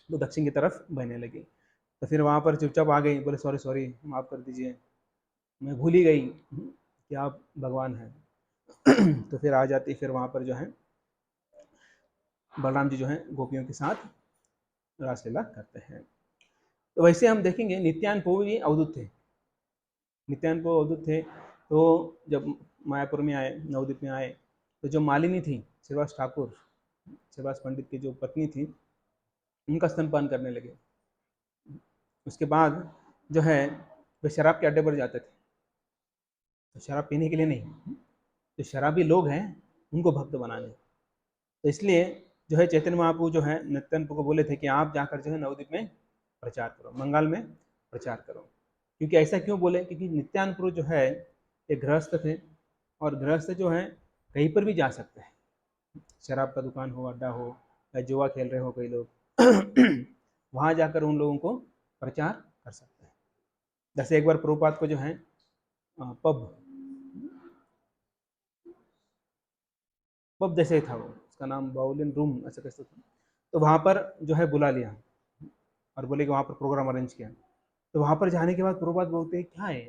तो दक्षिण की तरफ बहने लगी। तो फिर वहाँ पर चुपचाप आ गई, बोले सॉरी सॉरी माफ़ कर दीजिए, मैं भूल ही गई कि आप भगवान हैं। तो फिर आ जाती, फिर वहाँ पर जो है बलराम जी जो है गोपियों के साथ रासलीला करते हैं। तो वैसे हम देखेंगे नित्यान प्रभु भी अवधूत थे, नित्यान प्रभु अवधूत थे। तो जब मायापुर में आए, नवद्वीप में आए, तो जो मालिनी थी, श्रीवास ठाकुर, श्रीवास पंडित की जो पत्नी थी, उनका स्तनपान करने लगे। उसके बाद जो है वे शराब के अड्डे पर जाते थे, तो शराब पीने के लिए नहीं, जो शराबी लोग हैं उनको भक्त बनाने। तो इसलिए जो है चैतन्य महाप्रभु जो है नित्यानंद को बोले थे कि आप जाकर जो है नवद्वीप में प्रचार करो, बंगाल में प्रचार करो। क्योंकि ऐसा क्यों बोले, क्योंकि नित्यानंद प्रभु जो है एक गृहस्थ थे, और गृहस्थ जो है कहीं पर भी जा सकते हैं, शराब का दुकान हो, अड्डा हो, या जुआ खेल रहे हो कई लोग, वहाँ जाकर उन लोगों को प्रचार कर सकते हैं। जैसे एक बार प्रभुपाद को जो है पब पब जैसे ही था, वो उसका नाम बाउलिन रूम ऐसा कैसे था, तो वहाँ पर जो है बुला लिया और बोले कि वहाँ पर प्रोग्राम अरेंज किया। तो वहाँ पर जाने के बाद प्रभुपाद बोलते हैं क्या है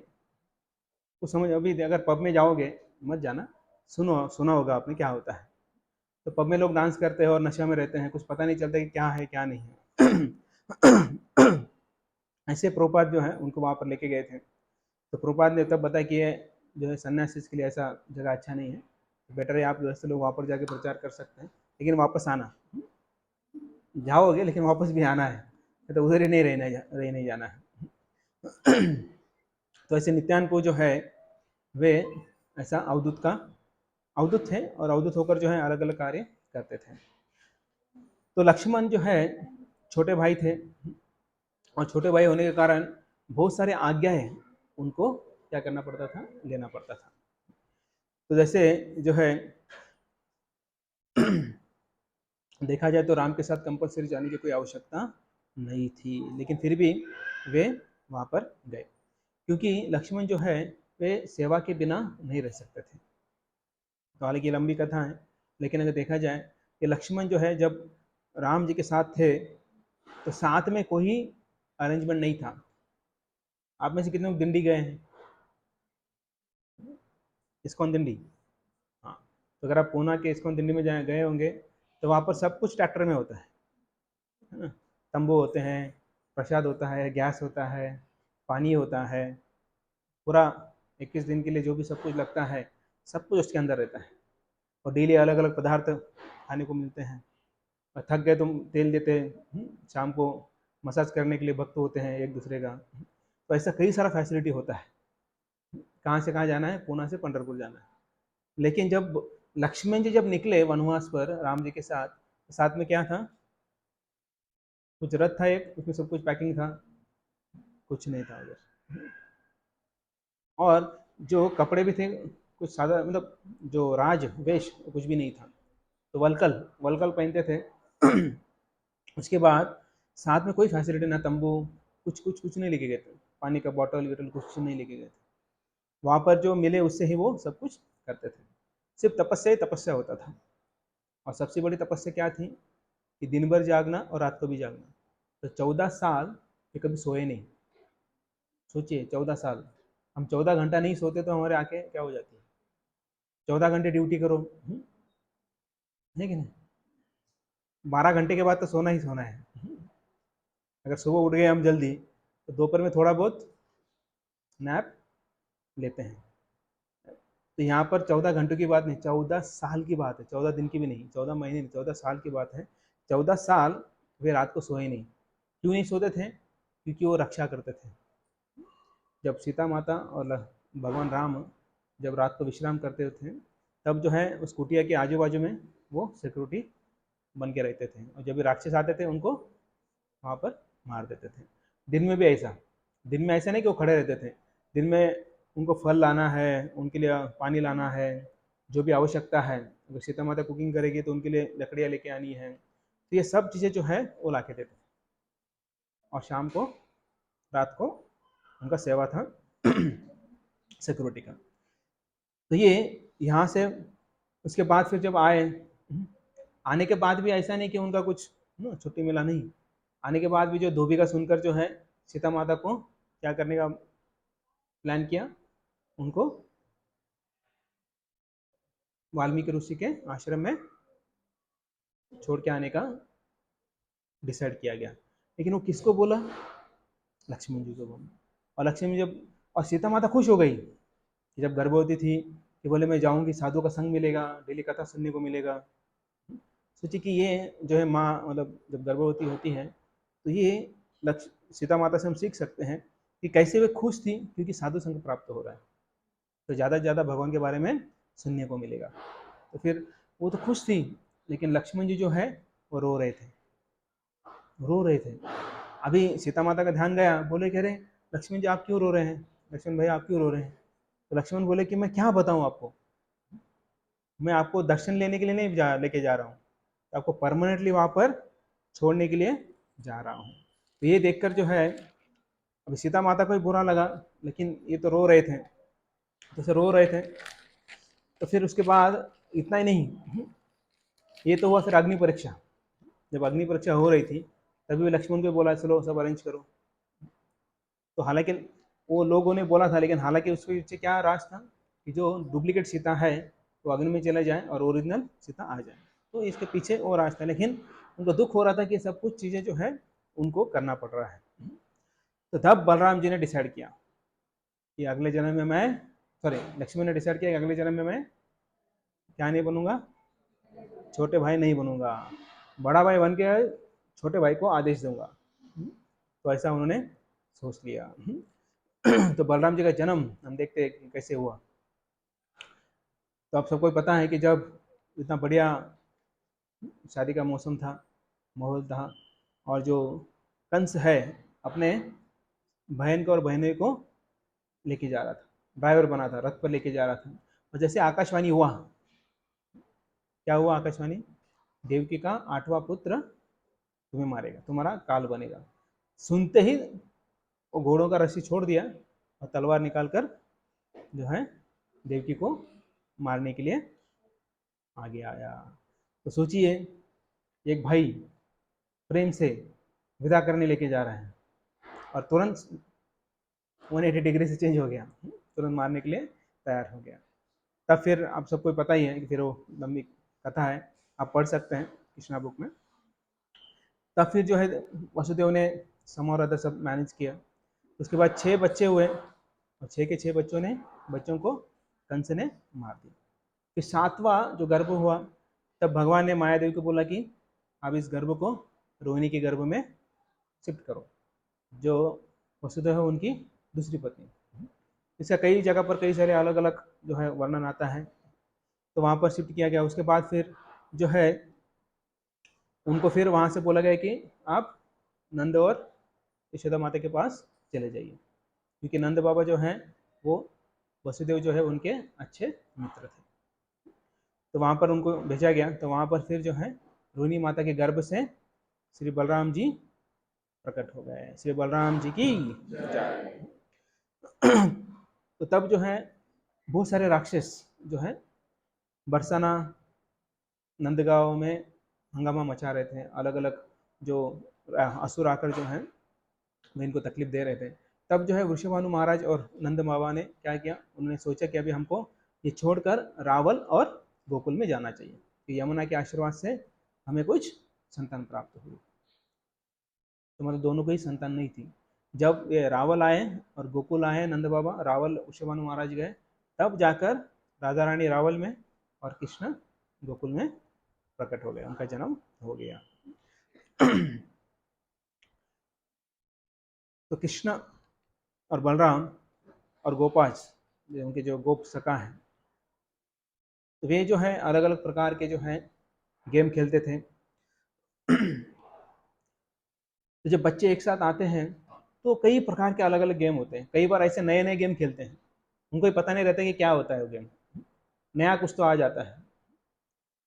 कुछ समझ, अभी अगर पब में जाओगे मत जाना, सुनो, सुना होगा आपने क्या होता है। तो पब में लोग डांस करते हैं और नशा में रहते हैं, कुछ पता नहीं चलता कि क्या है क्या नहीं है। ऐसे प्रभुपाद जो है उनको वहाँ पर लेके गए थे। तो प्रभुपाद ने तब बताया कि ये जो है सन्यासी के लिए ऐसा जगह अच्छा नहीं है, बेटर है आप जो है लोग वहाँ पर जाके प्रचार कर सकते हैं, लेकिन वापस आना, जाओगे लेकिन वापस भी आना है, तो उधर ही नहीं रहने जाना है। तो ऐसे नित्यान को जो है वे ऐसा अवधूत का अवधूत थे, और अवधूत होकर जो है अलग अलग कार्य करते थे। तो लक्ष्मण जो है छोटे भाई थे, और छोटे भाई होने के कारण बहुत सारे आज्ञाएं उनको क्या करना पड़ता था, लेना पड़ता था। तो जैसे जो है देखा जाए तो राम के साथ कंपलसरी जाने की कोई आवश्यकता नहीं थी, लेकिन फिर भी वे वहाँ पर गए, क्योंकि लक्ष्मण जो है वे सेवा के बिना नहीं रह सकते थे। तो हालांकि लंबी कथा है, लेकिन अगर देखा जाए कि लक्ष्मण जो है जब राम जी के साथ थे तो साथ में कोई अरेंजमेंट नहीं था। आप में से कितने लोग दिल्ली गए हैं, इस्कॉन दिल्ली? तो अगर आप पूना के इस्कॉन दिल्ली में गए होंगे तो वहाँ पर सब कुछ ट्रैक्टर में होता है ना। तंबू होते हैं, प्रसाद होता है, गैस होता है, पानी होता है, पूरा 21 दिन के लिए जो भी सब कुछ लगता है सब कुछ उसके अंदर रहता है। और डेली अलग अलग पदार्थ खाने को मिलते हैं। और थक गए तो तेल देते हैं, शाम को मसाज करने के लिए भक्त होते हैं एक दूसरे का। तो ऐसा कई सारा फैसिलिटी होता है। कहाँ से कहाँ जाना है, पूना से पंढरपुर जाना है। लेकिन जब लक्ष्मण जी जब निकले वनवास पर राम जी के साथ, साथ में क्या था, कुछ रथ था एक, उसमें सब कुछ पैकिंग था, कुछ नहीं था उधर। और जो कपड़े भी थे कुछ सादा, मतलब जो राज वेश कुछ भी नहीं था। तो वलकल वलकल पहनते थे। उसके बाद साथ में कोई फैसिलिटी ना, तंबू, कुछ कुछ कुछ नहीं लेके गए थे, पानी का बॉटल वटल कुछ नहीं लेके गए थे। वहाँ पर जो मिले उससे ही वो सब कुछ करते थे। सिर्फ तपस्या ही तपस्या होता था। और सबसे बड़ी तपस्या क्या थी कि दिन भर जागना और रात को भी जागना। तो 14 साल ये कभी सोए नहीं। सोचिए 14 साल, हम 14 घंटा नहीं सोते तो हमारे आंखें क्या हो जाती है। 14 घंटे ड्यूटी करो, है कि नहीं। 12 घंटे के बाद तो सोना ही सोना है। अगर सुबह उठ गए हम जल्दी तो दोपहर में थोड़ा बहुत नैप लेते हैं। तो यहाँ पर 14 घंटों की बात नहीं, 14 साल की बात है, 14 दिन की भी नहीं, 14 महीने नहीं, 14 साल की बात है। 14 साल वे रात को सोए नहीं। क्यों नहीं सोते थे? क्योंकि वो रक्षा करते थे। जब सीता माता और भगवान राम जब रात को विश्राम करते थे तब जो है उस कुटिया के आजू बाजू में वो सिक्योरिटी बन के रहते थे। और जब भी राक्षस आते थे उनको वहाँ पर मार देते थे। दिन में भी ऐसा, दिन में ऐसा नहीं कि वो खड़े रहते थे। दिन में उनको फल लाना है, उनके लिए पानी लाना है, जो भी आवश्यकता है, अगर सीता माता कुकिंग करेगी तो उनके लिए लकड़ियाँ लेके आनी है। तो ये सब चीज़ें जो है वो ला के देते थे। और शाम को, रात को उनका सेवा था सिक्योरिटी का। तो ये यहाँ से उसके बाद फिर जब आए, आने के बाद भी ऐसा नहीं कि उनका कुछ छुट्टी मिला, नहीं। आने के बाद भी जो धोबी का सुनकर जो है सीता माता को क्या करने का प्लान किया, उनको वाल्मीकि ऋषि के आश्रम में छोड़ के आने का डिसाइड किया गया। लेकिन वो किसको बोला? लक्ष्मण जी को बोला। और लक्ष्मण जी जब, और सीता माता खुश हो गई कि जब गर्भवती थी कि बोले मैं जाऊंगी, साधु का संग मिलेगा, डेली कथा सुनने को मिलेगा। सोची कि ये जो है माँ, मतलब जब गर्भवती होती है तो ये सीता माता से हम सीख सकते हैं कि कैसे वे खुश थी, क्योंकि साधु संग प्राप्त हो रहा है तो ज़्यादा से ज़्यादा भगवान के बारे में सुनने को मिलेगा। तो फिर वो तो खुश थी, लेकिन लक्ष्मण जी जो है वो रो रहे थे, रो रहे थे। अभी सीता माता का ध्यान गया, बोले कह रहे लक्ष्मण जी आप क्यों रो रहे हैं, लक्ष्मण भाई आप क्यों रो रहे हैं। तो लक्ष्मण बोले कि मैं क्या बताऊं आपको, मैं आपको दर्शन लेने के लिए नहीं लेके जा रहा हूँ, तो आपको परमानेंटली वहाँ पर छोड़ने के लिए जा रहा हूँ। तो ये देखकर जो है, अभी सीता माता को भी बुरा लगा, लेकिन ये तो रो रहे थे, तो रो रहे थे। तो फिर उसके बाद इतना ही नहीं, ये तो हुआ फिर अग्नि परीक्षा। जब अग्नि परीक्षा हो रही थी तभी वो लक्ष्मण को बोला चलो सब अरेंज करो। तो हालांकि वो लोगों ने बोला था, लेकिन हालांकि उसके पीछे क्या राज था कि जो डुप्लीकेट सीता है वो अग्नि में चले जाए और ओरिजिनल सीता आ जाए। तो इसके पीछे वो राज था, लेकिन उनको दुख हो रहा था कि सब कुछ चीज़ें जो है उनको करना पड़ रहा है। तो तब बलराम जी ने डिसाइड किया कि अगले जन्म में मैं, सॉरी लक्ष्मण ने डिसाइड किया कि अगले जन्म में मैं क्या नहीं बनूंगा, छोटे भाई नहीं बनूंगा, बड़ा भाई बन के छोटे भाई को आदेश दूंगा। तो ऐसा उन्होंने सोच लिया। तो बलराम जी का जन्म हम देखते हैं कि कैसे हुआ। तो आप सबको पता है कि जब इतना बढ़िया शादी का मौसम था, माहौल था, और जो कंस है अपने बहन को और बहनों को लेके जा रहा था, ड्राइवर बना था, रथ पर लेके जा रहा था। और जैसे आकाशवाणी हुआ, क्या हुआ आकाशवाणी, देवकी का 8वां पुत्र तुम्हें मारेगा, तुम्हारा काल बनेगा। सुनते ही वो घोड़ों का रस्सी छोड़ दिया और तलवार निकालकर जो है देवकी को मारने के लिए आगे आया। तो सोचिए, एक भाई प्रेम से विदा करने लेके जा रहा है और तुरंत 180 डिग्री से चेंज हो गया, तुरंत मारने के लिए तैयार हो गया। तब फिर आप सबको पता ही है कि फिर वो लंबी कथा है, आप पढ़ सकते हैं कृष्णा बुक में। तब फिर जो है वसुदेव ने समारोह सब मैनेज किया। उसके बाद 6 बच्चे हुए और 6 के 6 बच्चों को कंस ने मार दिया। फिर 7वां जो गर्भ हुआ, तब भगवान ने माया देवी को बोला कि अब इस गर्भ को रोहिणी के गर्भ में शिफ्ट करो, जो वसुदेव है उनकी दूसरी पत्नी। इसका कई जगह पर कई सारे अलग अलग जो है वर्णन आता है, तो वहाँ पर शिफ्ट किया गया। उसके बाद फिर जो है उनको फिर वहाँ से बोला गया कि आप नंद और यशोदा माता के पास चले जाइए, क्योंकि नंद बाबा जो हैं वो वसुदेव जो है उनके अच्छे मित्र थे। तो वहाँ पर उनको भेजा गया। तो वहाँ पर फिर जो है रोहिणी माता के गर्भ से श्री बलराम जी प्रकट हो गए। श्री बलराम जी की जय। तो तब जो है बहुत सारे राक्षस जो है बरसाना नंदगांव में हंगामा मचा रहे थे। अलग अलग जो असुर आकर जो है वो इनको तकलीफ दे रहे थे। तब जो है वृषभानु महाराज और नंद बाबा ने क्या किया, उन्होंने सोचा कि अभी हमको ये छोड़कर रावल और गोकुल में जाना चाहिए, तो यमुना के आशीर्वाद से हमें कुछ संतान प्राप्त हुई। तो मतलब दोनों को ही संतान नहीं थी। जब ये रावल आए और गोकुल आए नंद बाबा, रावल वृषभानु महाराज गए, तब जाकर राधा रानी रावल में और कृष्ण गोकुल में प्रकट हो गए, उनका जन्म हो गया। तो कृष्ण और बलराम और गोपाज उनके जो गोप सखा हैं, तो वे जो है अलग अलग प्रकार के जो है गेम खेलते थे। तो जब बच्चे एक साथ आते हैं तो कई प्रकार के अलग अलग गेम होते हैं। कई बार ऐसे नए नए गेम खेलते हैं, उनको ही पता नहीं रहता कि क्या होता है वो गेम, नया कुछ तो आ जाता है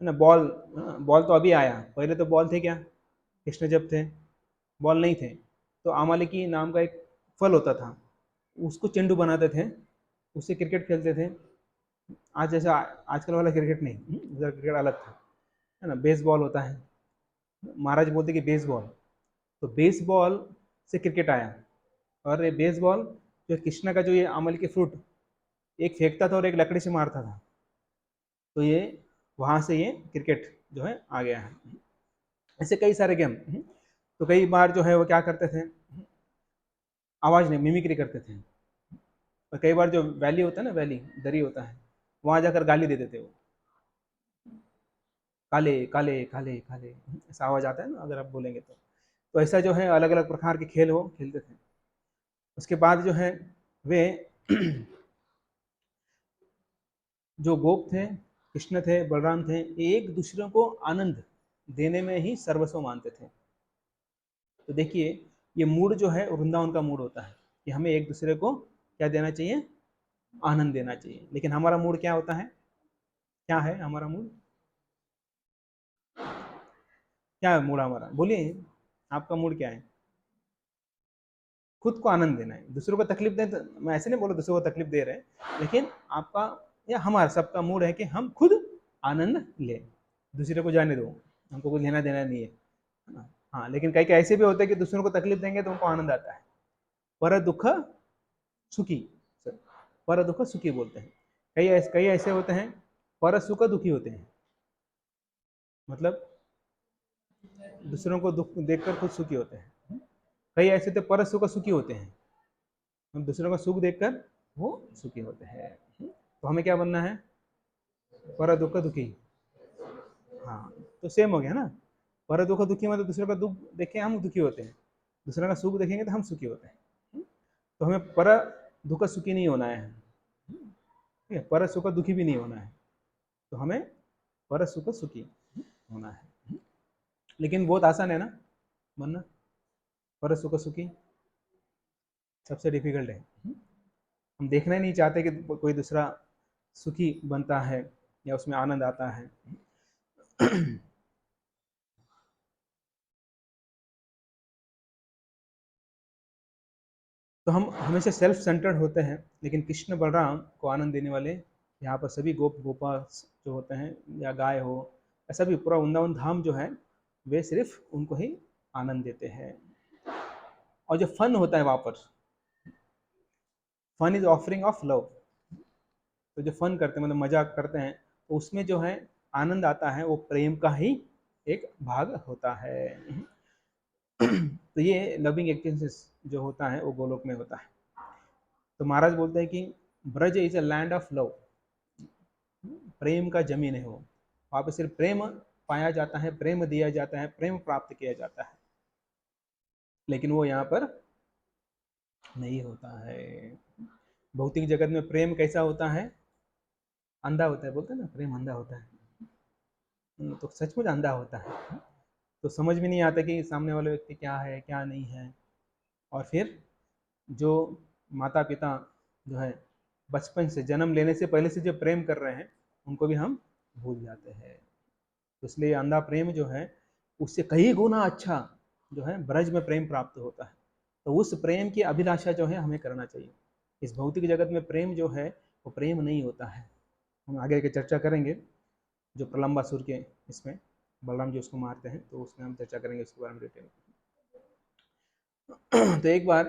ना। बॉल, बॉल तो अभी आया, पहले तो बॉल थे क्या, कृष्ण जब थे बॉल नहीं थे। तो आमालिकी नाम का एक फल होता था, उसको चेंडू बनाते थे, उससे क्रिकेट खेलते थे। आज जैसा आजकल वाला क्रिकेट नहीं, उधर क्रिकेट अलग था, है ना। बेसबॉल होता है, महाराज बोलते कि बेसबॉल, तो बेसबॉल से क्रिकेट आया। और ये बेसबॉल जो कृष्णा का जो ये अमल के फ्रूट एक फेंकता था और एक लकड़ी से मारता था, तो ये वहाँ से ये क्रिकेट जो है आ गया है। ऐसे कई सारे गेम। तो कई बार जो है वो क्या करते थे, आवाज़ नहीं, मिमिक्री करते थे। और कई बार जो वैली होता है ना, वैली दरी होता है, वहाँ जाकर गाली देते थे वो, काले काले काले काले, ऐसा आवाज़ आता है ना अगर आप बोलेंगे तो ऐसा जो है अलग अलग प्रकार के खेल वो खेलते थे। उसके बाद जो है वे जो गोप थे, कृष्ण थे, बलराम थे, एक दूसरे को आनंद देने में ही सर्वस्व मानते थे। तो देखिए ये मूड जो है वृंदावन का मूड होता है कि हमें एक दूसरे को क्या देना चाहिए, आनंद देना चाहिए। लेकिन हमारा मूड क्या होता है, क्या है हमारा मूड, क्या है मूड हमारा, बोलिए आपका मूड क्या है। खुद को आनंद देना है, दूसरों को तकलीफ दें तो मैं ऐसे नहीं बोल रहा दूसरों को तकलीफ दे रहे हैं, लेकिन आपका या हमारा सबका मूड है कि हम खुद आनंद लें, दूसरे को जाने दो, हमको कुछ लेना देना नहीं है ना। हाँ, लेकिन कई कई ऐसे भी होते हैं कि दूसरों को तकलीफ देंगे तो उनको आनंद आता है। पर दुख सुखी, पर दुख सुखी बोलते हैं। कई ऐसे होते हैं पर सुख दुखी होते हैं, मतलब दूसरों को दुख देखकर खुद सुखी होते हैं। कई ऐसे तो पर सुख सुखी होते हैं, हम दूसरों का सुख देखकर वो सुखी होते हैं। तो हमें क्या बनना है, पर दुख दुखी। हाँ, तो सेम हो गया ना, पर दुख दुखी मतलब दूसरों का दुख देखें हम दुखी होते हैं, दूसरों का सुख देखेंगे तो हम सुखी होते हैं। तो हमें पर दुख सुखी नहीं होना है, ठीक है, पर सुख दुखी भी नहीं होना है, तो हमें पर सुख सुखी होना है। लेकिन बहुत आसान है ना बनना पर सुख सुखी, सबसे डिफिकल्ट है। हम देखना ही नहीं चाहते कि कोई दूसरा सुखी बनता है या उसमें आनंद आता है। तो हम हमेशा सेल्फ सेंटर्ड होते हैं, लेकिन कृष्ण बलराम को आनंद देने वाले यहाँ पर सभी गोप गोपा जो होते हैं, या गाय हो, ऐसा भी पूरा वृंदावन धाम जो है वे सिर्फ उनको ही आनंद देते हैं। और जो फन होता है वहाँ पर, fun is offering of love, तो जो फन करते हैं मतलब मजाक करते हैं, तो उसमें जो है आनंद आता है वो प्रेम का ही एक भाग होता है। तो ये लविंग एक्सपीरियंसेस जो होता है वो गोलोक में होता है। तो महाराज बोलते हैं कि Braj is a land of love, प्रेम का जमीन है वो, वहाँ पे सिर्फ प्रेम पाया जाता है, प्रेम दिया जाता है, प्रेम प्राप्त किया जाता है, लेकिन वो यहाँ पर नहीं होता है। भौतिक जगत में प्रेम कैसा होता है? अंधा होता है, बोलते हैं ना प्रेम अंधा होता है। तो सचमुच अंधा होता है, तो समझ में नहीं आता कि सामने वाले व्यक्ति क्या है क्या नहीं है। और फिर जो माता पिता जो है बचपन से, जन्म लेने से पहले से जो प्रेम कर रहे हैं उनको भी हम भूल जाते हैं। तो इसलिए अंधा प्रेम जो है उससे कई गुना अच्छा जो है ब्रज में प्रेम प्राप्त होता है। तो उस प्रेम की अभिलाषा जो है हमें करना चाहिए। इस भौतिक जगत में प्रेम जो है वो प्रेम नहीं होता है। हम आगे की चर्चा करेंगे, जो प्रलंबासुर के इसमें बलराम जी उसको मारते हैं, तो उसमें हम चर्चा करेंगे उसके बारे में डिटेल में। तो एक बार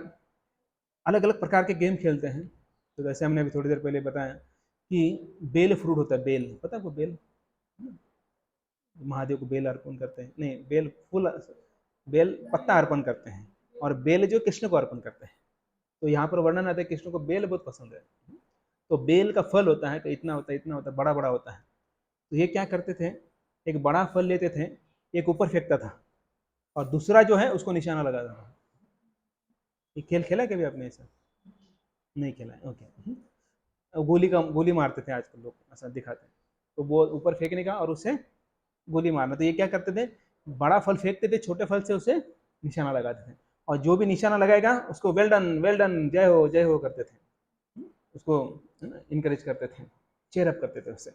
अलग अलग प्रकार के गेम खेलते हैं। तो जैसे हमने अभी थोड़ी देर पहले बताया कि बेल फ्रूट होता है, बेल पता है, वो बेल महादेव को बेल अर्पण करते हैं, नहीं बेल फूल, बेल पत्ता अर्पण करते हैं, और बेल जो कृष्ण को अर्पण करते हैं। तो यहाँ पर वर्णन आता है कृष्ण को बेल बहुत पसंद है। तो बेल का फल होता है कि इतना होता है, इतना होता है, बड़ा बड़ा होता है। तो ये क्या करते थे, एक बड़ा फल लेते थे, एक ऊपर फेंकता था और दूसरा जो है उसको निशाना लगाता था। ये खेल खेला कभी आपने? ऐसा नहीं खेला है, ओके। गोली मारते थे आजकल लोग, ऐसा दिखाते हैं। तो वो ऊपर फेंकने का और उससे गोली मारना। तो ये क्या करते थे, बड़ा फल फेंकते थे, छोटे फल से उसे निशाना लगाते थे, और जो भी निशाना लगाएगा उसको वेल डन, जय हो करते थे, उसको इनकरेज करते थे, चेयर अप करते थे उससे।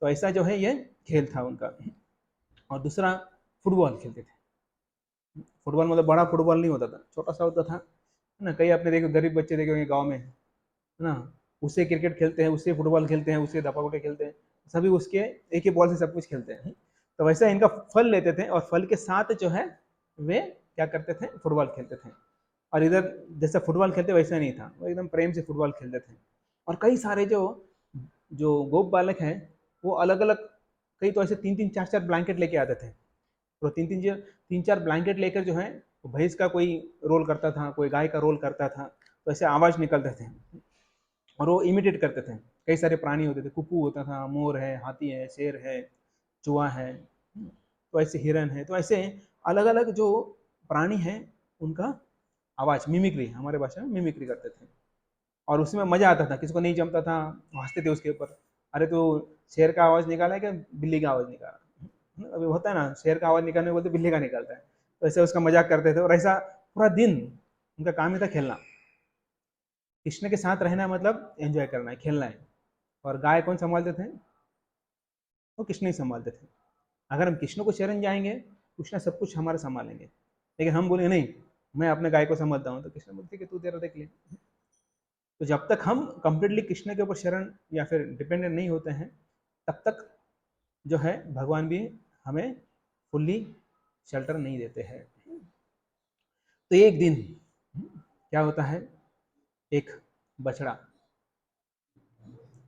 तो ऐसा जो है ये खेल था उनका। और दूसरा फुटबॉल खेलते थे। फुटबॉल मतलब बड़ा फुटबॉल नहीं होता था, छोटा सा होता था, है ना। कई आपने देखे गरीब बच्चे देखे होंगे गाँव में, है ना, उससे क्रिकेट खेलते हैं, उससे फुटबॉल खेलते हैं, उससे दपागुटे खेलते हैं, सभी उसके एक ही बॉल से सब कुछ खेलते हैं। तो वैसे इनका फल लेते थे और फल के साथ जो है वे क्या करते थे, फुटबॉल खेलते थे। और इधर जैसा फुटबॉल खेलते वैसा नहीं था, वो एकदम प्रेम से फुटबॉल खेलते थे। और कई सारे जो जो गोप बालक हैं वो अलग अलग, कई तो ऐसे तीन तीन चार चार ब्लैंकेट लेके आते थे। तो तीन चार ब्लैंकेट लेकर जो है भैंस का कोई रोल करता था, कोई गाय का रोल करता था, तो ऐसे आवाज निकलते थे और वो इमिटेट करते थे। कई सारे प्राणी होते थे, कुकू होता था, मोर है, हाथी है, शेर है, चूहा है, तो ऐसे हिरन है, तो ऐसे अलग अलग जो प्राणी हैं उनका आवाज मिमिक्री, हमारे भाषा में मिमिक्री करते थे। और उसमें मजा आता था, किसी को नहीं जमता था हंसते थे उसके ऊपर, अरे तो शेर का आवाज निकाला है क्या बिल्ली का आवाज निकाला, अभी होता है ना शेर का आवाज निकालने बोलते बिल्ली का निकालता है। तो ऐसे उसका मजाक करते थे, और ऐसा पूरा दिन उनका काम ही था खेलना। कृष्ण के साथ रहना मतलब एंजॉय करना है, खेलना है। और गाय कौन संभालते थे? वो कृष्ण ही संभालते थे। अगर हम कृष्ण को शरण जाएंगे, कृष्ण सब कुछ हमारा संभालेंगे, लेकिन हम बोले नहीं मैं अपने गाय को संभालता हूँ, तो कृष्ण बोलते कि तू तेरा देख ले। तो जब तक हम कंप्लीटली कृष्ण के ऊपर शरण या फिर डिपेंडेंट नहीं होते हैं, तब तक जो है भगवान भी हमें फुल्ली शेल्टर नहीं देते हैं। तो एक दिन क्या होता है, एक बछड़ा,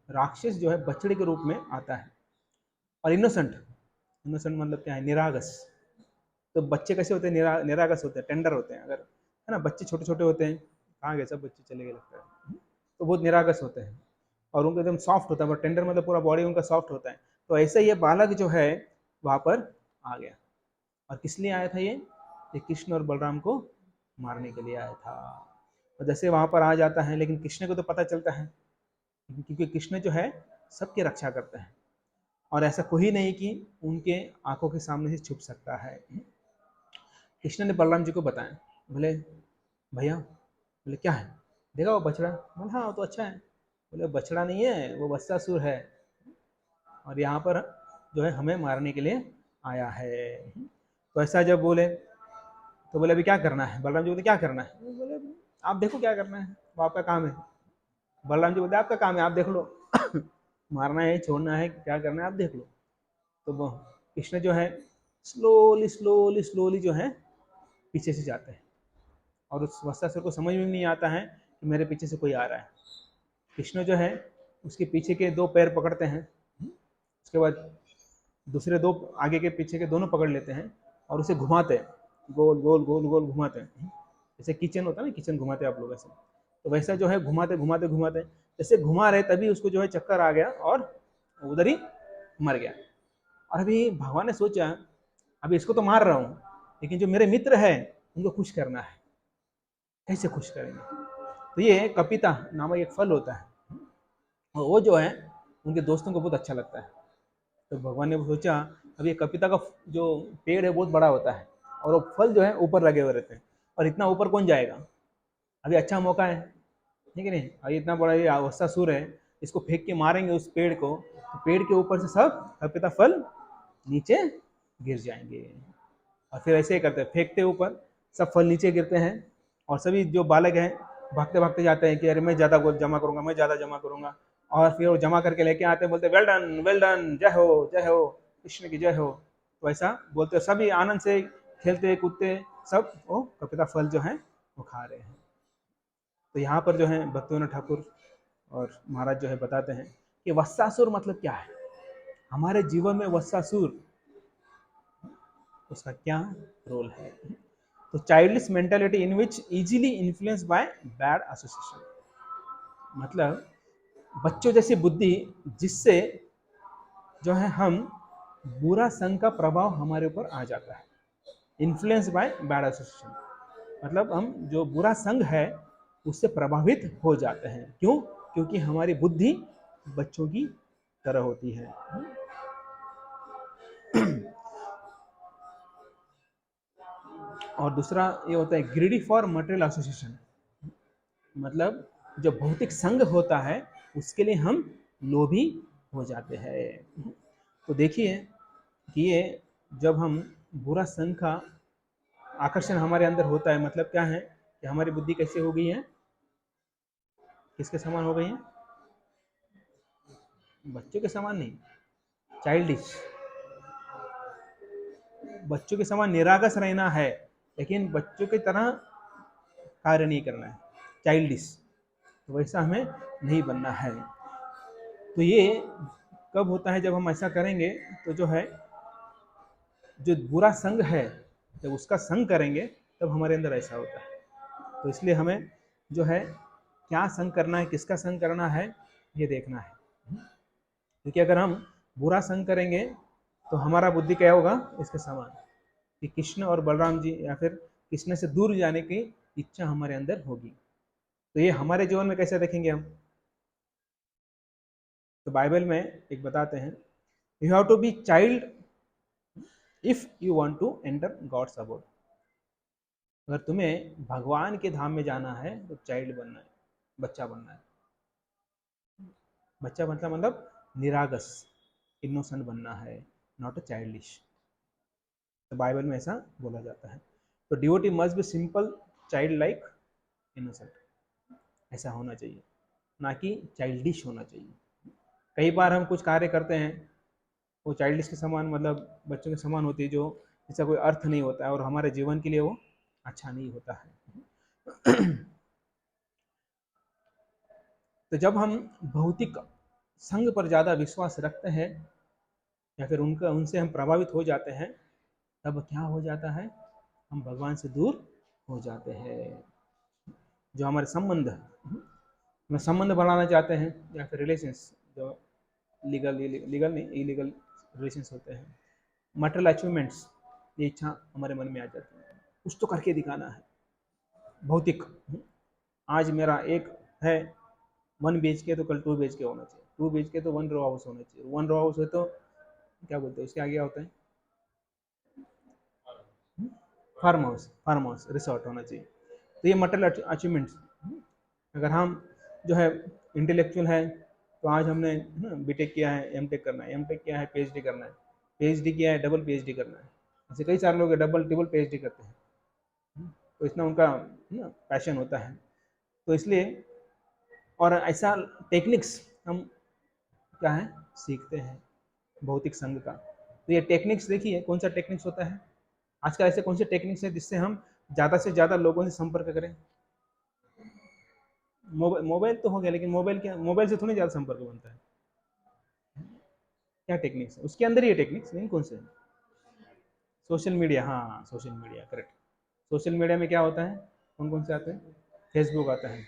राक्षस जो है बछड़े के रूप में आता है, और इनोसेंट, इनोसेंट मतलब क्या है, निरागस। तो बच्चे कैसे होते हैं, निरागस होते हैं, टेंडर होते हैं, अगर है ना, बच्चे छोटे छोटे होते हैं, कहाँ गए सब बच्चे, चले गए लगता है, तो बहुत निरागस होते हैं, और उनको एकदम सॉफ्ट होता है, टेंडर मतलब पूरा बॉडी उनका सॉफ्ट होता है। तो ऐसे ये बालक जो है वहाँ पर आ गया, और किस लिए आया था ये कृष्ण और बलराम को मारने के लिए आया था। और जैसे वहाँ पर आ जाता है, लेकिन कृष्ण को तो पता चलता है, क्योंकि कृष्ण जो है सबकी रक्षा करता है, और ऐसा कोई नहीं कि उनके आंखों के सामने से छुप सकता है। कृष्ण ने बलराम जी को बताया, बोले भैया, बोले क्या है, देखा वो बछड़ा, बोले हाँ वो तो अच्छा है। बोले बछड़ा नहीं है, वो वत्सासुर है, और यहाँ पर जो है हमें मारने के लिए आया है। तो ऐसा जब बोले, तो बोले अभी क्या करना है, बलराम जी बोले क्या करना है, बोले आप देखो क्या करना है, वो आपका काम है। बलराम जी बोले आपका काम है, आप देख लो मारना है छोड़ना है क्या करना है आप देख लो। तो वो कृष्ण जो है स्लोली स्लोली स्लोली जो है पीछे से जाते हैं, और उस वत्सासुर को समझ में नहीं आता है कि मेरे पीछे से कोई आ रहा है। कृष्ण जो है उसके पीछे के 2 पैर पकड़ते हैं, उसके बाद दूसरे 2 आगे के पीछे के दोनों पकड़ लेते हैं और उसे घुमाते हैं, गोल गोल गोल गोल घुमाते हैं। जैसे किचन होता है ना, किचन घुमाते हैं आप लोग ऐसे, तो वैसा जो है घुमाते घुमाते घुमाते, जैसे घुमा रहे तभी उसको जो है चक्कर आ गया और उधर ही मर गया। और अभी भगवान ने सोचा अभी इसको तो मार रहा हूँ, लेकिन जो मेरे मित्र हैं उनको खुश करना है, कैसे खुश करेंगे? तो ये कपिता नामक एक फल होता है, और वो जो है उनके दोस्तों को बहुत अच्छा लगता है। तो भगवान ने सोचा अब ये कपिता का जो पेड़ है बहुत बड़ा होता है और वो फल जो है ऊपर लगे हुए रहते हैं, और इतना ऊपर कौन जाएगा? अभी अच्छा मौका है, ठीक है नहीं? अभी इतना बड़ा ये अवस्थासुर है, इसको फेंक के मारेंगे उस पेड़ को, तो पेड़ के ऊपर से सब कपिता फल नीचे गिर जाएंगे। और फिर ऐसे ही करते हैं, फेंकते ऊपर, सब फल नीचे गिरते हैं, और सभी जो बालक हैं भागते भागते जाते हैं कि अरे मैं ज़्यादा गोल जमा करूंगा, मैं ज़्यादा जमा करूंगा। और फिर वो जमा करके लेके आते हैं, बोलते वेल डन, जय हो कृष्ण की जय हो। तो ऐसा बोलते सभी आनंद से खेलते कूदते सब वो कपिता फल जो है वो खा रहे हैं। तो यहाँ पर जो है भक्तिविनोद ठाकुर और महाराज जो है बताते हैं कि वत्सासुर मतलब क्या है, हमारे जीवन में वत्सासुर उसका क्या रोल है। तो childish mentality in which easily influence by bad association, मतलब बच्चों जैसी बुद्धि जिससे जो है हम बुरा संग का प्रभाव हमारे ऊपर आ जाता है। इन्फ्लुएंस बाय बैड एसोसिएशन मतलब हम जो बुरा संग है उससे प्रभावित हो जाते हैं। क्यों? क्योंकि हमारी बुद्धि बच्चों की तरह होती है। और दूसरा ये होता है ग्रीडी फॉर मटेरियल एसोसिएशन, मतलब जो भौतिक संग होता है उसके लिए हम लोभी हो जाते हैं। तो देखिए कि ये जब हम बुरा संग का आकर्षण हमारे अंदर होता है, मतलब क्या है कि हमारी बुद्धि कैसे हो गई है, किसके समान हो गई है? बच्चों के समान नहीं, चाइल्डिश, बच्चों के समान निरागस रहना है, लेकिन बच्चों की तरह कार्य नहीं करना है, चाइल्डिश, तो वैसा हमें नहीं बनना है। तो ये कब होता है? जब हम ऐसा करेंगे तो जो है जो बुरा संग है जब उसका संग करेंगे तब हमारे अंदर ऐसा होता है। तो इसलिए हमें जो है क्या संग करना है, किसका संग करना है, ये देखना है। क्योंकि अगर हम बुरा संग करेंगे तो हमारा बुद्धि क्या होगा? इसके समान, कि कृष्ण और बलराम जी या फिर कृष्ण से दूर जाने की इच्छा हमारे अंदर होगी। तो ये हमारे जीवन में कैसे देखेंगे हम? तो बाइबल में एक बताते हैं, you have to be child if you want to enter God's abode. अगर तुम्हें भगवान के धाम में जाना है तो चाइल्ड बनना है, बच्चा बनना है। बच्चा मतलब निरागस, इनोसेंट बनना है, नॉट अ चाइल्डिश। तो बाइबल में ऐसा बोला जाता है। तो devotee must be simple, child like, innocent, ऐसा होना चाहिए, ना कि चाइल्डिश होना चाहिए। कई बार हम कुछ कार्य करते हैं वो चाइल्डिश के समान, मतलब बच्चों के समान होती है, जो इसका कोई अर्थ नहीं होता है और हमारे जीवन के लिए वो अच्छा नहीं होता है। तो जब हम भौतिक संग पर ज़्यादा विश्वास रखते हैं या फिर उनसे हम प्रभावित हो जाते हैं, तब क्या हो जाता है? हम भगवान से दूर हो जाते हैं। जो हमारे संबंध में संबंध बढ़ाना चाहते हैं या फिर रिलेशंस, जो लीगल नहीं, इलीगल रिलेशंस होते हैं, मटेरियल अचीवमेंट्स, ये इच्छा हमारे मन में आ जाती है, कुछ तो करके दिखाना है भौतिक। आज मेरा एक है 1 BHK तो कल 2 BHK होना चाहिए, 2 BHK तो 1 रो हाउस होना चाहिए, 1 रो हाउस है तो क्या बोलते हैं उसके आगे होता है फार्म हाउस रिसोर्ट होना चाहिए। तो ये मटेरियल अचीवमेंट्स। अगर हम जो है इंटेलेक्चुअल है तो आज हमने बीटेक किया है, एमटेक करना है, एमटेक किया है, पीएचडी करना है, पीएचडी किया है, डबल पीएचडी करना है। ऐसे कई सारे लोग डबल ट्रिपल पीएचडी करते हैं, तो इतना उनका पैशन होता है। तो इसलिए और ऐसा टेक्निक्स हम क्या है सीखते हैं भौतिक संघ का। तो ये टेक्निक्स देखिए कौन सा टेक्निक्स होता है आजकल, ऐसे कौन से टेक्निक्स है जिससे हम ज़्यादा से ज़्यादा लोगों से संपर्क करें? मोबाइल तो हो गया, लेकिन मोबाइल से थोड़ी ज़्यादा संपर्क बनता है। क्या टेक्निक्स है उसके अंदर? ये टेक्निक्स नहीं, कौन से? सोशल मीडिया, हाँ social media, correct. Social media में क्या होता है, कौन कौन से आते हैं? फेसबुक आता है,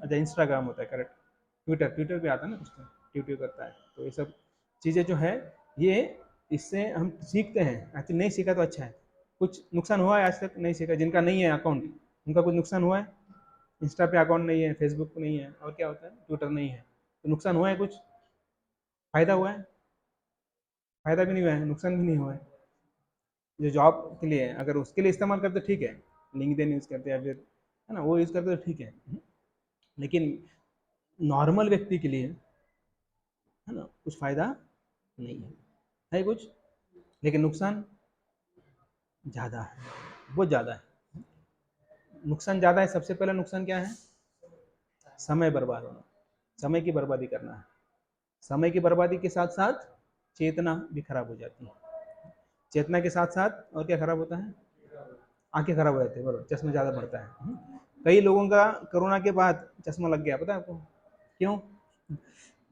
अच्छा इंस्टाग्राम होता है, करेक्ट। ट्विटर, ट्विटर पे आता है ना कुछ तो, ट्विटर करता है। तो ये सब चीज़ें जो है, ये इससे हम सीखते हैं। एक्चुअली नहीं सीखा तो अच्छा है। कुछ नुकसान हुआ है आज तक? नहीं सीखा। जिनका नहीं है अकाउंट, उनका कुछ नुकसान हुआ है? इंस्टा पे अकाउंट नहीं है, फेसबुक पे नहीं है, और क्या होता है, ट्विटर नहीं है, तो नुकसान हुआ है कुछ? फायदा हुआ है? फायदा भी नहीं हुआ है, नुकसान भी नहीं हुआ है। जो जॉब के लिए है, अगर उसके लिए इस्तेमाल करते ठीक है, लिंक्डइन यूज़ करते हैं या फिर है ना वो यूज़ करते तो ठीक है। लेकिन नॉर्मल व्यक्ति के लिए है ना कुछ फ़ायदा नहीं है कुछ, लेकिन नुकसान ज़्यादा है, बहुत ज़्यादा है। नुकसान ज़्यादा है। सबसे पहला नुकसान क्या है? समय बर्बाद होना, समय की बर्बादी करना है। समय की बर्बादी के साथ साथ चेतना भी खराब हो जाती है। चेतना के साथ साथ और क्या खराब होता है? आंखें खराब हो जाती है, बरोबर, चश्मा ज़्यादा पड़ता है। कई लोगों का कोरोना के बाद चश्मा लग गया, पता है आपको क्यों?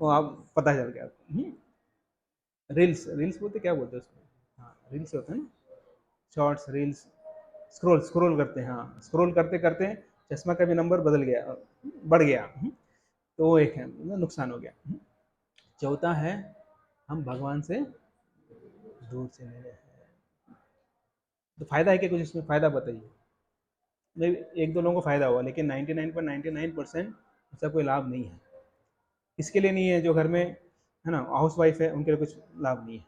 वो आप पता चल गया आपको। रील्स, रील्स बोलते क्या बोलते हैं उसको? हाँ रील्स होता है ना, शॉर्ट्स रील्स। स्क्रॉल स्क्रॉल करते हैं, हाँ स्क्रॉल करते करते चश्मा का भी नंबर बदल गया, बढ़ गया। तो वो एक है, नुकसान हो गया। चौथा है, हम भगवान से दूर चले गए हैं। तो फायदा है क्या कुछ इसमें? फायदा बताइए। नहीं, एक दो लोगों को फायदा हुआ, लेकिन 99.99% उसका कोई लाभ नहीं है। इसके लिए नहीं है जो घर में है ना हाउस वाइफ है, उनके लिए कुछ लाभ नहीं है।